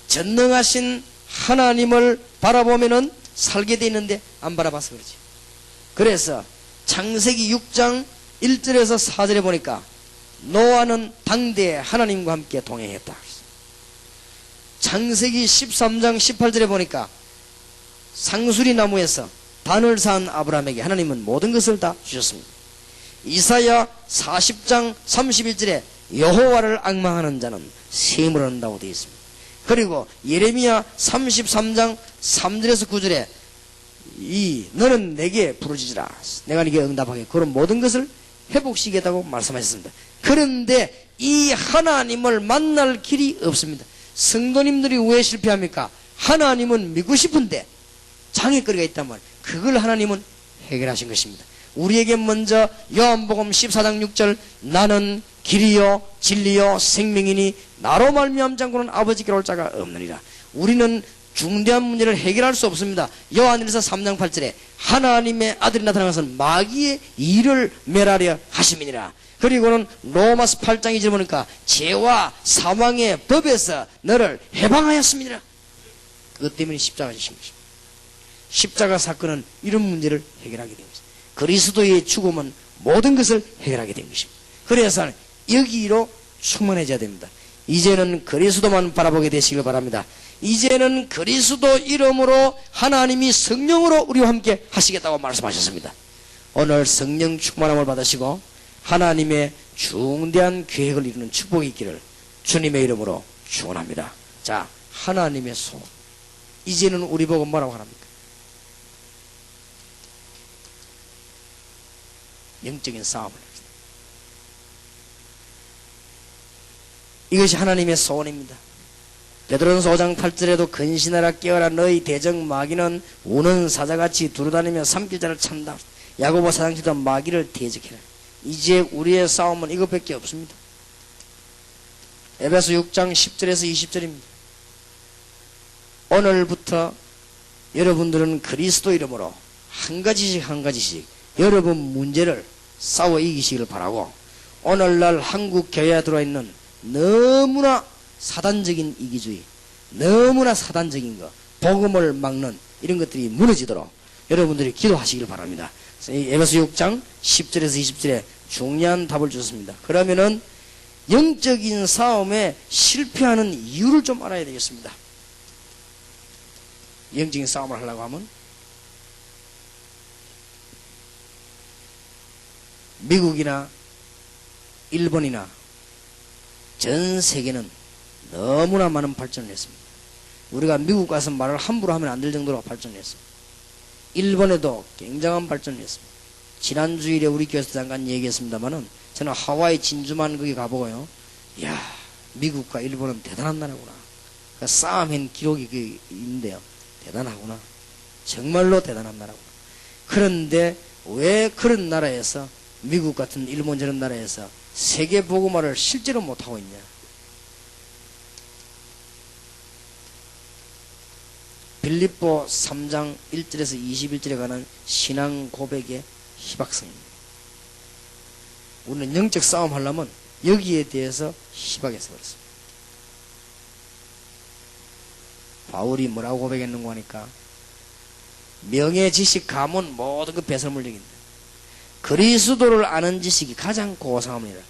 전능하신 하나님을 바라보면은 살게 돼 있는데 안 바라봐서 그러지. 그래서 창세기 6장 1절에서 4절에 보니까 노아는 당대에 하나님과 함께 동행했다. 창세기 13장 18절에 보니까 상수리 나무에서 단을 쌓은 아브라함에게 하나님은 모든 것을 다 주셨습니다. 이사야 40장 31절에 여호와를 앙망하는 자는 셈을 얻는다고 되어 있습니다. 그리고 예레미야 33장 3절에서 9절에 너는 내게 부르짖으라 내가 네게 응답하게 그런 모든 것을 회복시키겠다고 말씀하셨습니다. 그런데 이 하나님을 만날 길이 없습니다. 성도님들이 왜 실패합니까? 하나님은 믿고 싶은데 장애거리가 있다면 그걸 하나님은 해결하신 것입니다. 우리에게 먼저 요한복음 14장 6절 나는 길이요 진리요 생명이니 나로 말미암지 않고는 아버지께로 올 자가 없느니라. 우리는 중대한 문제를 해결할 수 없습니다. 요한일서 3장 8절에 하나님의 아들이 나타난 것은 마귀의 일을 멸하려 하심이니라. 그리고는 로마서 8장 2절 보니까 죄와 사망의 법에서 너를 해방하였습니다. 그것 때문에 십자가 지신 것입니다. 십자가 사건은 이런 문제를 해결하게 된 것입니다. 그리스도의 죽음은 모든 것을 해결하게 된 것입니다. 그래서 여기로 충만해져야 됩니다. 이제는 그리스도만 바라보게 되시길 바랍니다. 이제는 그리스도 이름으로 하나님이 성령으로 우리와 함께 하시겠다고 말씀하셨습니다. 오늘 성령 충만함을 받으시고 하나님의 중대한 계획을 이루는 축복이 있기를 주님의 이름으로 축원합니다. 자, 하나님의 소원. 이제는 우리 보고 뭐라고 합니까? 영적인 싸움을 합니다. 이것이 하나님의 소원입니다. 베드로전서 5장 8절에도 근신하라 깨어라 너희 대적 마귀는 우는 사자같이 두루다니며 삼킬 자를 찬다. 야고보 4장 7절 마귀를 대적해라. 이제 우리의 싸움은 이것밖에 없습니다. 에베소 6장 10절에서 20절입니다. 오늘부터 여러분들은 그리스도 이름으로 한 가지씩 여러분 문제를 싸워 이기시기를 바라고, 오늘날 한국 교회에 들어있는 너무나 사단적인 이기주의, 너무나 사단적인 거, 복음을 막는 이런 것들이 무너지도록 여러분들이 기도하시길 바랍니다. 에베소 6장 10절에서 20절에 중요한 답을 주셨습니다. 그러면은 영적인 싸움에 실패하는 이유를 좀 알아야 되겠습니다. 영적인 싸움을 하려고 하면 미국이나 일본이나 전 세계는 너무나 많은 발전을 했습니다. 우리가 미국 가서 말을 함부로 하면 안 될 정도로 발전을 했습니다. 일본에도 굉장한 발전을 했습니다. 지난 주일에 우리 교회에서 잠깐 얘기했습니다만은 저는 하와이 진주만 거기 가보고요. 이야, 미국과 일본은 대단한 나라구나. 그러니까 싸움한 기록이 있는데요. 대단하구나. 정말로 대단한 나라구나. 그런데 왜 그런 나라에서 미국 같은 일본 저런 나라에서 세계 복음화를 실제로 못하고 있냐. 빌립보 3장 1절에서 21절에 관한 신앙 고백의 희박성입니다. 우리는 영적 싸움 하려면 여기에 대해서 희박해서 그렇습니다. 바울이 뭐라고 고백했는가 하니까 명예, 지식, 가문 모든 그 배설물력인데 그리스도를 아는 지식이 가장 고상합니다.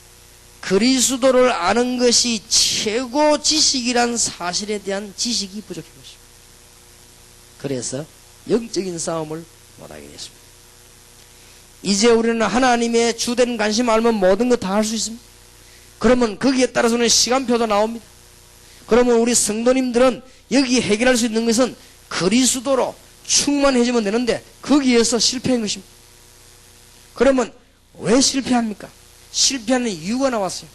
그리스도를 아는 것이 최고 지식이란 사실에 대한 지식이 부족한 것입니다. 그래서 영적인 싸움을 못하게 됐습니다. 이제 우리는 하나님의 주된 관심 알면 모든 거 다 할 수 있습니다. 그러면 거기에 따라서는 시간표도 나옵니다. 그러면 우리 성도님들은 여기 해결할 수 있는 것은 그리스도로 충만해지면 되는데 거기에서 실패한 것입니다. 그러면 왜 실패합니까? 실패하는 이유가 나왔어요.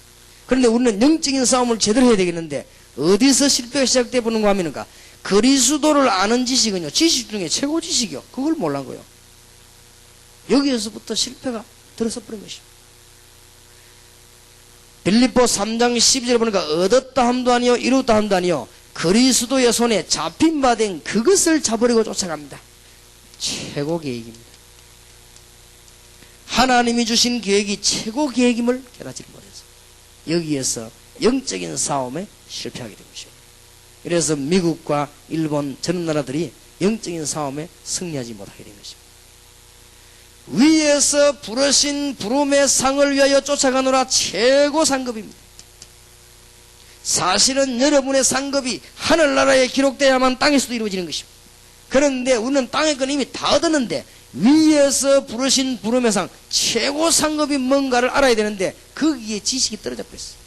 그런데 우리는 영적인 싸움을 제대로 해야 되겠는데 어디서 실패가 시작돼 보는가 하면은가 그리스도를 아는 지식은요, 지식 중에 최고 지식이요. 그걸 몰란 거예요. 여기에서부터 실패가 들어서 버린 것입니다. 빌립보 3장 12절에 보니까 얻었다 함도 아니요 이루었다 함도 아니요 그리스도의 손에 잡힌 바 된 그것을 잡으려고 쫓아갑니다. 최고 계획입니다. 하나님이 주신 계획이 최고 계획임을 깨닫지 못해서 여기에서 영적인 싸움에 실패하게 된 것이죠. 그래서 미국과 일본 저런 나라들이 영적인 싸움에 승리하지 못하게 된 것입니다. 위에서 부르신 부름의 상을 위하여 쫓아가노라 최고 상급입니다. 사실은 여러분의 상급이 하늘나라에 기록되어야만 땅에서도 이루어지는 것입니다. 그런데 우리는 땅의 건 이미 다 얻었는데 위에서 부르신 부름의 상 최고 상급이 뭔가를 알아야 되는데 거기에 지식이 떨어져 버렸어요.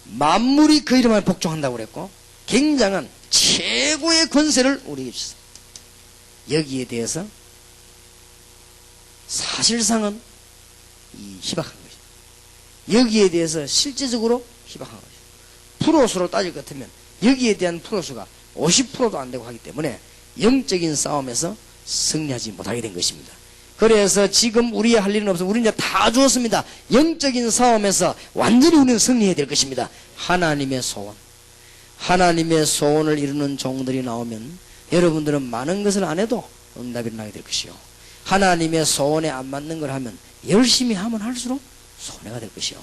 만물이 그 이름을 복종한다고 그랬고 굉장한 최고의 권세를 우리에게 주셨습니다. 여기에 대해서 사실상은 희박한 것입니다. 여기에 대해서 실제적으로 희박한 것입니다. 프로수로 따질 것 같으면 여기에 대한 프로수가 50%도 안 되고 하기 때문에 영적인 싸움에서 승리하지 못하게 된 것입니다. 그래서 지금 우리의 할 일은 없어. 우리는 이제 다 주었습니다. 영적인 싸움에서 완전히 우리는 승리해야 될 것입니다. 하나님의 소원. 하나님의 소원을 이루는 종들이 나오면 여러분들은 많은 것을 안 해도 응답이 일어나게 될 것이요. 하나님의 소원에 안 맞는 걸 하면 열심히 하면 할수록 손해가 될 것이요.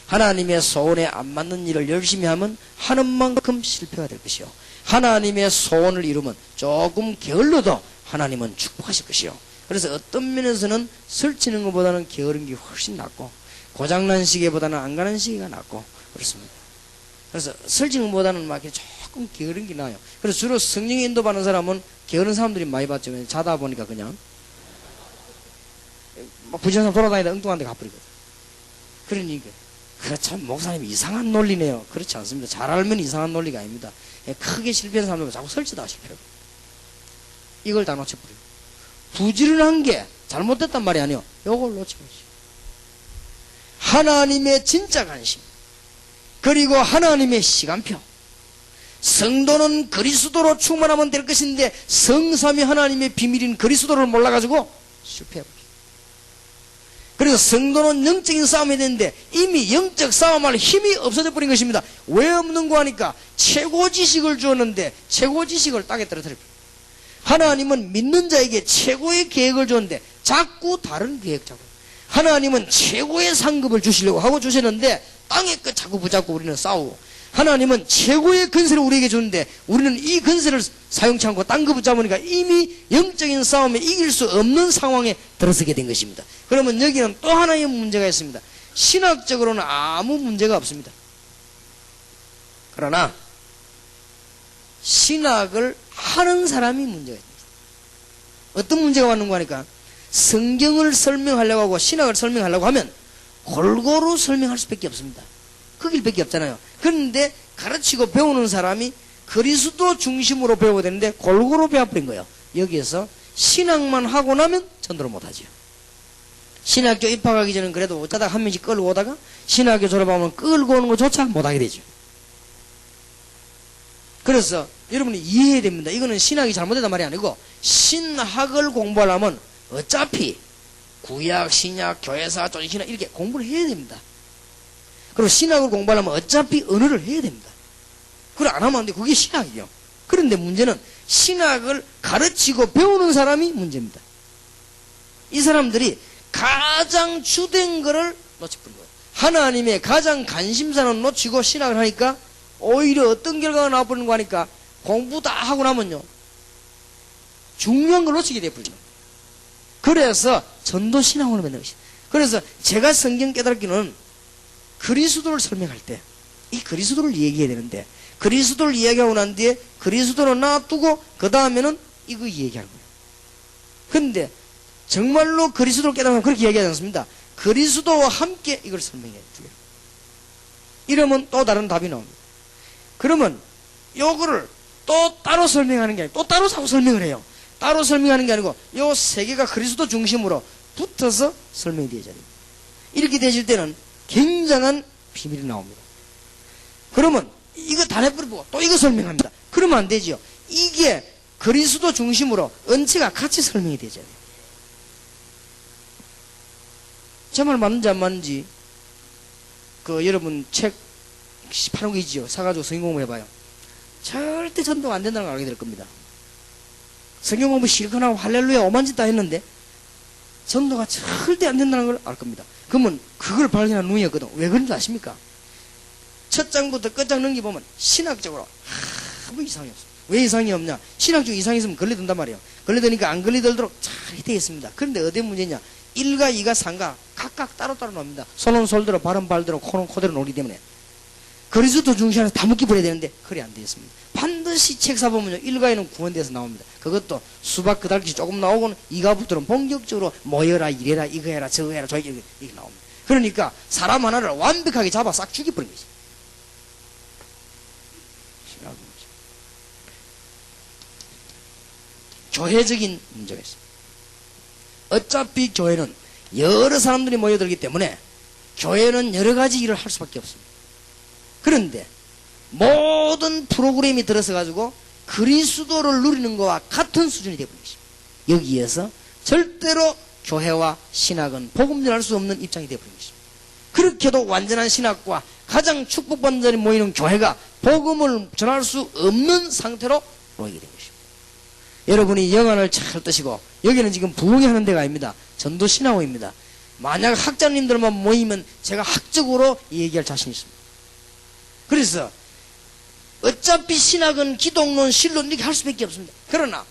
하나님의 소원에 안 맞는 일을 열심히 하면 하는 만큼 실패가 될 것이요. 하나님의 소원을 이루면 조금 게을러도 하나님은 축복하실 것이요. 그래서 어떤 면에서는 설치는 것보다는 게으른 게 훨씬 낫고 고장난 시계보다는 안 가는 시계가 낫고 그렇습니다. 그래서 설치는 것보다는 막 조금 게으른 게 나아요. 그래서 주로 성령의 인도받는 사람은 게으른 사람들이 많이 봤죠. 자다 보니까 그냥 막 부지런히 돌아다니다 엉뚱한 데 가버리거든. 그러니까 참 목사님 이상한 논리네요. 그렇지 않습니다. 잘 알면 이상한 논리가 아닙니다. 크게 실패한 사람들은 자꾸 설치다가 실패하고 이걸 다 놓쳐버려요. 부지런한 게 잘못됐단 말이 아니에요. 이걸 놓쳐버리죠. 하나님의 진짜 관심 그리고 하나님의 시간표. 성도는 그리스도로 충만하면 될 것인데 성삼위 하나님의 비밀인 그리스도를 몰라가지고 실패해버려요. 그래서 성도는 영적인 싸움이 되는데 이미 영적 싸움할 힘이 없어져 버린 것입니다. 왜 없는가 하니까 최고 지식을 주었는데 최고 지식을 땅에 떨어뜨려버려요. 하나님은 믿는 자에게 최고의 계획을 줬는데 자꾸 다른 계획 잡아요. 하나님은 최고의 상급을 주시려고 하고 주셨는데 땅에 거 자꾸 붙잡고 우리는 싸우고 하나님은 최고의 근세를 우리에게 주는데 우리는 이 근세를 사용치 않고 딴 거 붙잡으니까 이미 영적인 싸움에 이길 수 없는 상황에 들어서게 된 것입니다. 그러면 여기는 또 하나의 문제가 있습니다. 신학적으로는 아무 문제가 없습니다. 그러나 신학을 하는 사람이 문제가 있습니다. 어떤 문제가 왔는가 하니까 성경을 설명하려고 하고 신학을 설명하려고 하면 골고루 설명할 수밖에 없습니다. 그 길밖에 없잖아요. 그런데 가르치고 배우는 사람이 그리스도 중심으로 배워야 되는데 골고루 배워버린 거예요. 여기에서 신학만 하고 나면 전도를 못하지요. 신학교 입학하기 전엔 그래도 어쩌다가 한 명씩 끌고 오다가 신학교 졸업하면 끌고 오는 것조차 못하게 되죠. 그래서 여러분이 이해해야 됩니다. 이거는 신학이 잘못됐단 말이 아니고 신학을 공부하려면 어차피 구약, 신약, 교회사, 조직신학 이렇게 공부를 해야 됩니다. 그리고 신학을 공부하려면 어차피 언어를 해야 됩니다. 그걸 안 하면 안 돼. 그게 신학이요. 그런데 문제는 신학을 가르치고 배우는 사람이 문제입니다. 이 사람들이 가장 주된 거를 놓쳐버린 거예요. 하나님의 가장 관심사는 놓치고 신학을 하니까 오히려 어떤 결과가 나와버리는 거 하니까 공부 다 하고 나면요 중요한 걸 놓치게 돼버리죠. 그래서 전도신학으로 만든 것이죠. 그래서 제가 성경 깨달기는 그리스도를 설명할 때 이 그리스도를 얘기해야 되는데 그리스도를 이야기하고 난 뒤에 그리스도를 놔두고 그 다음에는 이거 얘기하는 거예요. 그런데 정말로 그리스도를 깨달으면 그렇게 얘기하지 않습니다. 그리스도와 함께 이걸 설명해 주게요. 이러면 또 다른 답이 나옵니다. 그러면 요거를 또 따로 설명하는 게 아니고 또 따로 자꾸 설명을 해요. 따로 설명하는 게 아니고 요 세 개가 그리스도 중심으로 붙어서 설명이 되어야 됩니다. 이렇게 되실 때는 굉장한 비밀이 나옵니다. 그러면 이거 다 내버리고 또 이거 설명합니다. 그러면 안 되지요. 이게 그리스도 중심으로 은치가 같이 설명이 되죠. 제 말 맞는지 안 맞는지 여러분 책 파는 거 있지요. 사가지고 성경 공부해봐요. 절대 전도가 안 된다는 걸 알게 될 겁니다. 성경 공부 실컷 하고 할렐루야 오만짓 다 했는데 전도가 절대 안 된다는 걸 알 겁니다. 그러면 그걸 발견한 눈이었거든. 왜 그런지 아십니까? 첫 장부터 끝장 넘기보면 신학적으로 아무 이상이 없어요. 왜 이상이 없냐? 신학적 이상이 있으면 걸려든단 말이에요. 걸려드니까 안 걸리도록 잘 되어 있습니다. 그런데 어디 문제냐? 1가 2가 3가 각각 따로따로 나옵니다. 손은 솔대로 발은 발대로 코는 코대로 놓기 때문에 그리스도 중심에서 다 묶여버려야 되는데 그리 안 되어 있습니다. 반드시 책 사보면요 1가에는 구원돼서 나옵니다. 그것도 수박 그달기 조금 나오고는 2가부터는 본격적으로 모여라 이래라 이거 해라 저거 해라 저거 이렇게 나옵니다. 그러니까 사람 하나를 완벽하게 잡아 싹 죽여버린 거지. 교회적인 문제가 있습니다. 어차피 교회는 여러 사람들이 모여들기 때문에 교회는 여러 가지 일을 할 수밖에 없습니다. 그런데 모든 프로그램이 들어서 가지고 그리스도를 누리는 것과 같은 수준이 되어버린 것입니다. 여기에서 절대로 교회와 신학은 복음 전할 수 없는 입장이 되어버린 것입니다. 그렇게도 완전한 신학과 가장 축복받는 자들이 모이는 교회가 복음을 전할 수 없는 상태로 놓이게 된 것입니다. 여러분이 영안을 잘 뜨시고 여기는 지금 부흥회 하는 데가 아닙니다. 전도신학원입니다. 만약 학자님들만 모이면 제가 학적으로 얘기할 자신이 있습니다. 그래서 어차피 신학은 기독론, 신론 이렇게 할 수밖에 없습니다. 그러나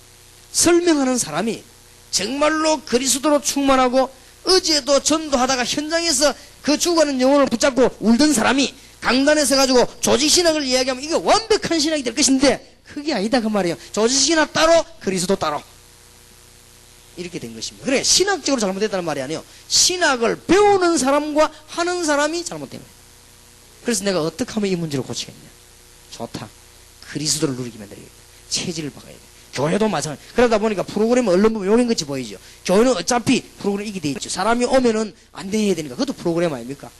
설명하는 사람이 정말로 그리스도로 충만하고 어제도 전도하다가 현장에서 그 죽어가는 영혼을 붙잡고 울던 사람이 강단에 서가지고 조직신학을 이야기하면 이게 완벽한 신학이 될 것인데 그게 아니다 그 말이에요. 조직신학 따로 그리스도 따로 이렇게 된 것입니다. 그래 신학적으로 잘못됐다는 말이 아니에요. 신학을 배우는 사람과 하는 사람이 잘못된 거예요. 그래서 내가 어떻게 하면 이 문제를 고치겠냐. 좋다. 그리스도를 누리게 만들어야겠다. 체질을 바꿔야 돼. 교회도 마찬가지. 그러다 보니까 프로그램은 얼른 보면 요긴같이 보이죠. 교회는 어차피 프로그램 이게 돼 있죠. 사람이 오면은 안 돼야 되니까 그것도 프로그램 아닙니까?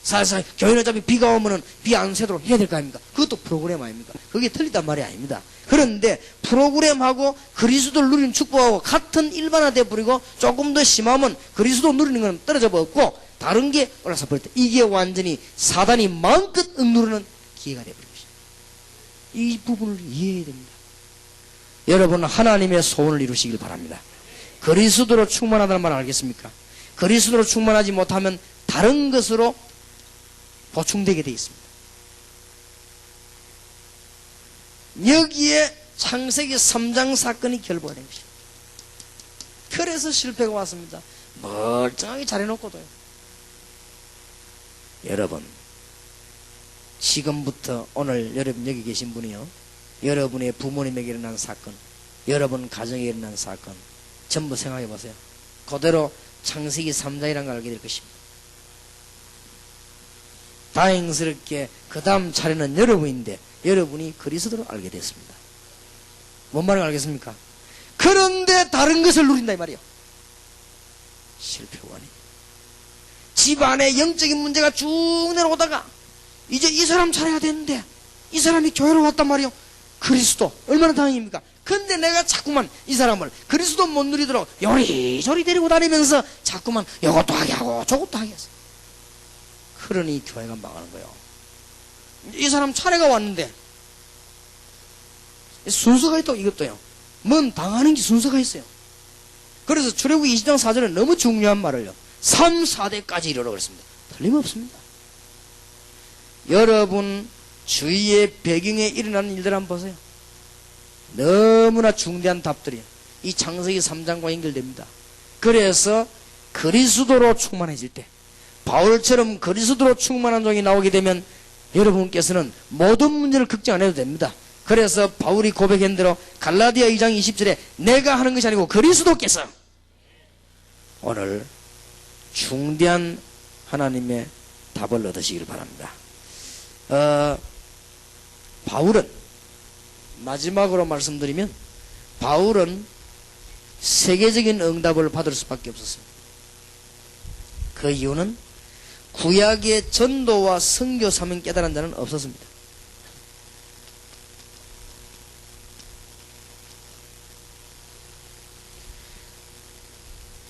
살살 교회는 어차피 비가 오면은 비 안 새도록 해야 될 거 아닙니까? 그것도 프로그램 아닙니까? 그게 틀리단 말이 아닙니다. 그런데 프로그램하고 그리스도를 누리는 축복하고 같은 일반화돼 버리고 조금 더 심하면 그리스도 누리는 건 떨어져 버렸고 다른 게 올라서 버릴 때 이게 완전히 사단이 마음껏 억누르는 기회가 되어버린 것입니다. 이 부분을 이해해야 됩니다. 여러분은 하나님의 소원을 이루시길 바랍니다. 그리스도로 충만하다는 말 알겠습니까? 그리스도로 충만하지 못하면 다른 것으로 보충되게 되어 있습니다. 여기에 창세기 3장 사건이 결부가 된 것입니다. 그래서 실패가 왔습니다. 멀쩡하게 잘해놓고도요. 여러분 지금부터 오늘 여러분 여기 계신 분이요, 여러분의 부모님에게 일어난 사건, 여러분 가정에 일어난 사건 전부 생각해 보세요. 그대로 창세기 3장이라는 걸 알게 될 것입니다. 다행스럽게 그 다음 차례는 여러분인데 여러분이 그리스도를 알게 됐습니다. 뭔 말을 알겠습니까? 그런데 다른 것을 누린다 이 말이에요. 실패원이 집안에 영적인 문제가 쭉 내려오다가 이제 이 사람 차례가 됐는데 이 사람이 교회로 왔단 말이에요. 그리스도 얼마나 다행입니까? 근데 내가 자꾸만 이 사람을 그리스도 못 누리도록 요리조리 데리고 다니면서 자꾸만 이것도 하게 하고 저것도 하게 했어. 그러니 교회가 망하는 거예요. 이 사람 차례가 왔는데 순서가 있다고. 이것도요, 뭔 당하는 게 순서가 있어요. 그래서 출애굽기 20장 4절에 너무 중요한 말을요, 3, 4대까지 이르러 그랬습니다. 틀림없습니다. 여러분 주위의 배경에 일어나는 일들 한번 보세요. 너무나 중대한 답들이 이 창세기 3장과 연결됩니다. 그래서 그리스도로 충만해질 때, 바울처럼 그리스도로 충만한 종이 나오게 되면 여러분께서는 모든 문제를 걱정 안 해도 됩니다. 그래서 바울이 고백한 대로 갈라디아 2장 20절에 내가 하는 것이 아니고 그리스도께서, 오늘 중대한 하나님의 답을 얻으시길 바랍니다. 바울은, 마지막으로 말씀드리면, 바울은 세계적인 응답을 받을 수밖에 없었습니다. 그 이유는 구약의 전도와 선교 사명 깨달은 자는 없었습니다.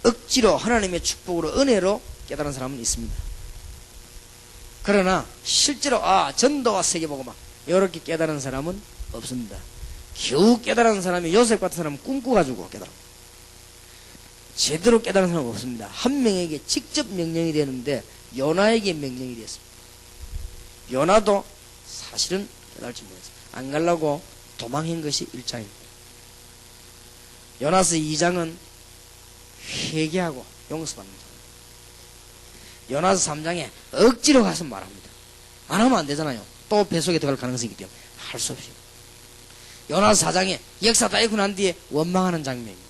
억지로 하나님의 축복으로 은혜로 깨달은 사람은 있습니다. 그러나 실제로 전도와 세계복음화 이렇게 깨달은 사람은 없습니다. 겨우 깨달은 사람이 요셉 같은 사람은 꿈꿔가지고 깨달았습니다. 제대로 깨달은 사람은 없습니다. 한 명에게 직접 명령이 되는데 요나에게 명령이 됐습니다. 요나도 사실은 깨달지 못했어요. 안 가려고 도망한 것이 1장입니다. 요나서 2장은 회개하고 용서받는 거예요. 요나서 3장에 억지로 가서 말합니다. 안 하면 안 되잖아요. 또 뱃속에 들어갈 가능성이 있기 때문에 할 수 없이. 요나서 4장에 역사 다 읽고 난 뒤에 원망하는 장면입니다.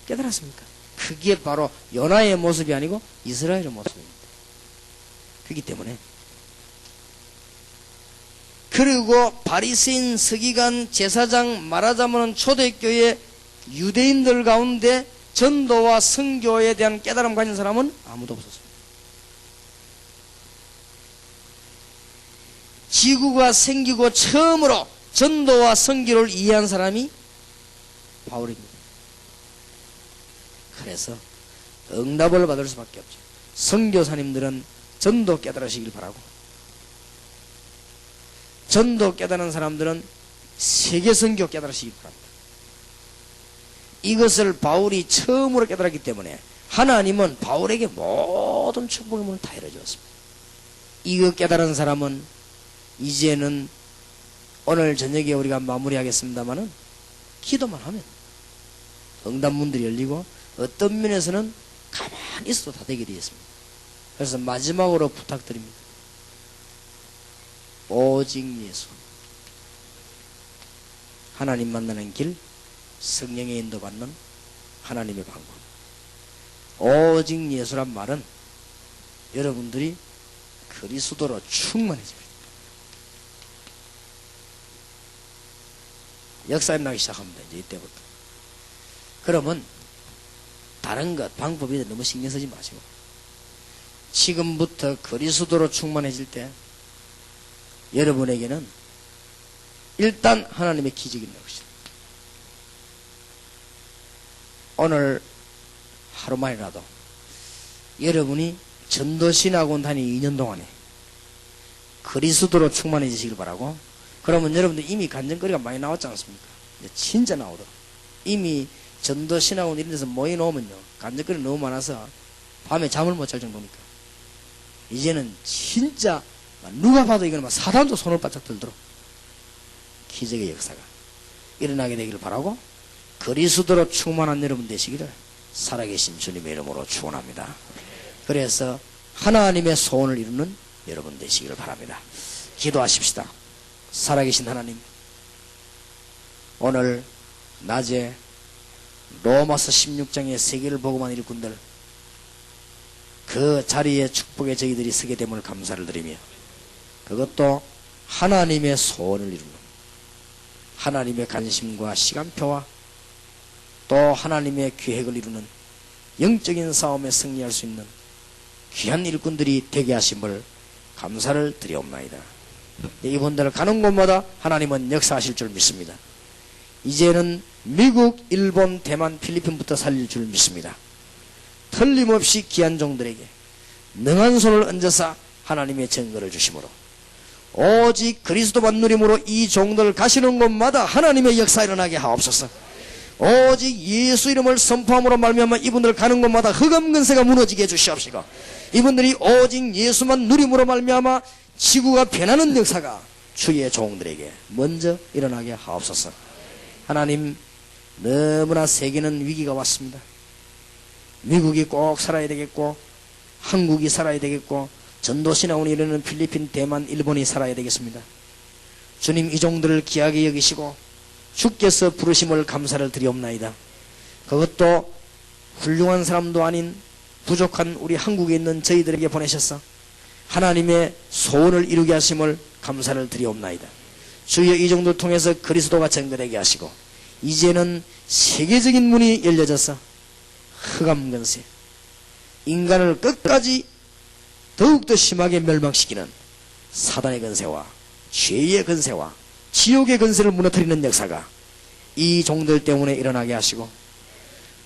깨달았습니까? 그게 바로 요나의 모습이 아니고 이스라엘의 모습입니다. 그렇기 때문에, 그리고 바리새인, 서기관, 제사장, 말하자면 초대교회 유대인들 가운데 전도와 선교에 대한 깨달음 가진 사람은 아무도 없었습니다. 지구가 생기고 처음으로 전도와 선교를 이해한 사람이 바울입니다. 그래서 응답을 받을 수밖에 없죠. 선교사님들은 전도 깨달으시길 바라고, 전도 깨달은 사람들은 세계 선교 깨달으시길 바랍니다. 이것을 바울이 처음으로 깨달았기 때문에 하나님은 바울에게 모든 축복의 문을 다 열어주었습니다. 이거 깨달은 사람은 이제는 오늘 저녁에 우리가 마무리하겠습니다마는 기도만 하면 응답문들이 열리고 어떤 면에서는 가만히 있어도 다 되게 되어 있습니다. 그래서 마지막으로 부탁드립니다. 오직 예수, 하나님 만나는 길, 성령의 인도받는 하나님의 방법. 오직 예수란 말은 여러분들이 그리스도로 충만해집니다. 역사에 나기 시작합니다. 이제 이때부터. 그러면 다른 것, 방법에 너무 신경 쓰지 마시고 지금부터 그리스도로 충만해질 때 여러분에게는 일단 하나님의 기적이 있는 것이다. 오늘 하루만이라도 여러분이 전도신학원 다니 2년 동안에 그리스도로 충만해지시길 바라고. 그러면 여러분들 이미 간증거리가 많이 나왔지 않습니까? 진짜 나오더라. 이미 전도신학원 이런 데서 모여놓으면요, 간증거리 너무 많아서 밤에 잠을 못 잘 정도니까 이제는 진짜 누가 봐도 이거는 사단도 손을 바짝 들도록 기적의 역사가 일어나게 되기를 바라고, 그리스도로 충만한 여러분 되시기를 살아계신 주님의 이름으로 축원합니다. 그래서 하나님의 소원을 이루는 여러분 되시기를 바랍니다. 기도하십시다. 살아계신 하나님, 오늘 낮에 로마서 16장의 세계를 보고만 일꾼들 그 자리에 축복의 저희들이 서게 됨을 감사를 드리며, 그것도 하나님의 소원을 이루는, 하나님의 관심과 시간표와 또 하나님의 계획을 이루는 영적인 싸움에 승리할 수 있는 귀한 일꾼들이 되게 하심을 감사를 드리옵나이다. 이분들 가는 곳마다 하나님은 역사하실 줄 믿습니다. 이제는 미국, 일본, 대만, 필리핀부터 살릴 줄 믿습니다. 틀림없이 귀한 종들에게 능한 손을 얹어서 하나님의 증거를 주심으로, 오직 그리스도만 누림으로 이 종들 가시는 곳마다 하나님의 역사 일어나게 하옵소서. 오직 예수 이름을 선포함으로 말미암아 이분들 가는 곳마다 흑암 근세가 무너지게 해주시옵시고, 이분들이 오직 예수만 누림으로 말미암아 지구가 변하는 역사가 주의 종들에게 먼저 일어나게 하옵소서. 하나님, 너무나 세계는 위기가 왔습니다. 미국이 꼭 살아야 되겠고, 한국이 살아야 되겠고, 전도신앙원이 이르는 필리핀, 대만, 일본이 살아야 되겠습니다. 주님, 이 종들을 귀하게 여기시고 주께서 부르심을 감사를 드리옵나이다. 그것도 훌륭한 사람도 아닌 부족한 우리 한국에 있는 저희들에게 보내셔서 하나님의 소원을 이루게 하심을 감사를 드리옵나이다. 주여, 이 종들 통해서 그리스도가 전거되게 하시고, 이제는 세계적인 문이 열려져서 흑암 근세, 인간을 끝까지 더욱더 심하게 멸망시키는 사단의 근세와 죄의 근세와 지옥의 근세를 무너뜨리는 역사가 이 종들 때문에 일어나게 하시고,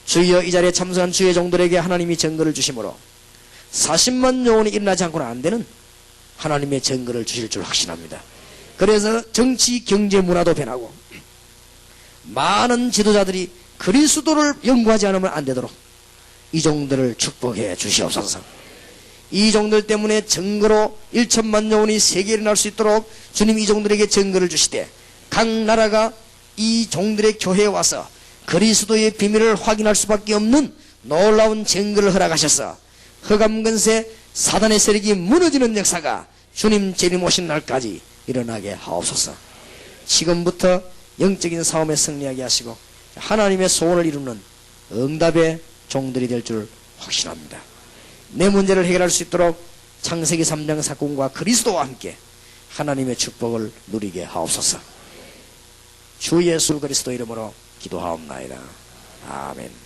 주여, 이 자리에 참석한 주의 종들에게 하나님이 증거를 주심으로 40만 영혼이 일어나지 않고는 안 되는 하나님의 증거를 주실 줄 확신합니다. 그래서 정치, 경제, 문화도 변하고 많은 지도자들이 그리스도를 연구하지 않으면 안 되도록 이 종들을 축복해 주시옵소서. 이 종들 때문에 증거로 1천만 영혼이 세계에 일어날 수 있도록 주님 이 종들에게 증거를 주시되, 각 나라가 이 종들의 교회에 와서 그리스도의 비밀을 확인할 수밖에 없는 놀라운 증거를 허락하셔서 흑암 근세, 사단의 세력이 무너지는 역사가 주님 재림 오신 날까지 일어나게 하옵소서. 지금부터 영적인 싸움에 승리하게 하시고 하나님의 소원을 이루는 응답의 종들이 될 줄 확신합니다. 내 문제를 해결할 수 있도록 창세기 3장 사건과 그리스도와 함께 하나님의 축복을 누리게 하옵소서. 주 예수 그리스도 이름으로 기도하옵나이다. 아멘.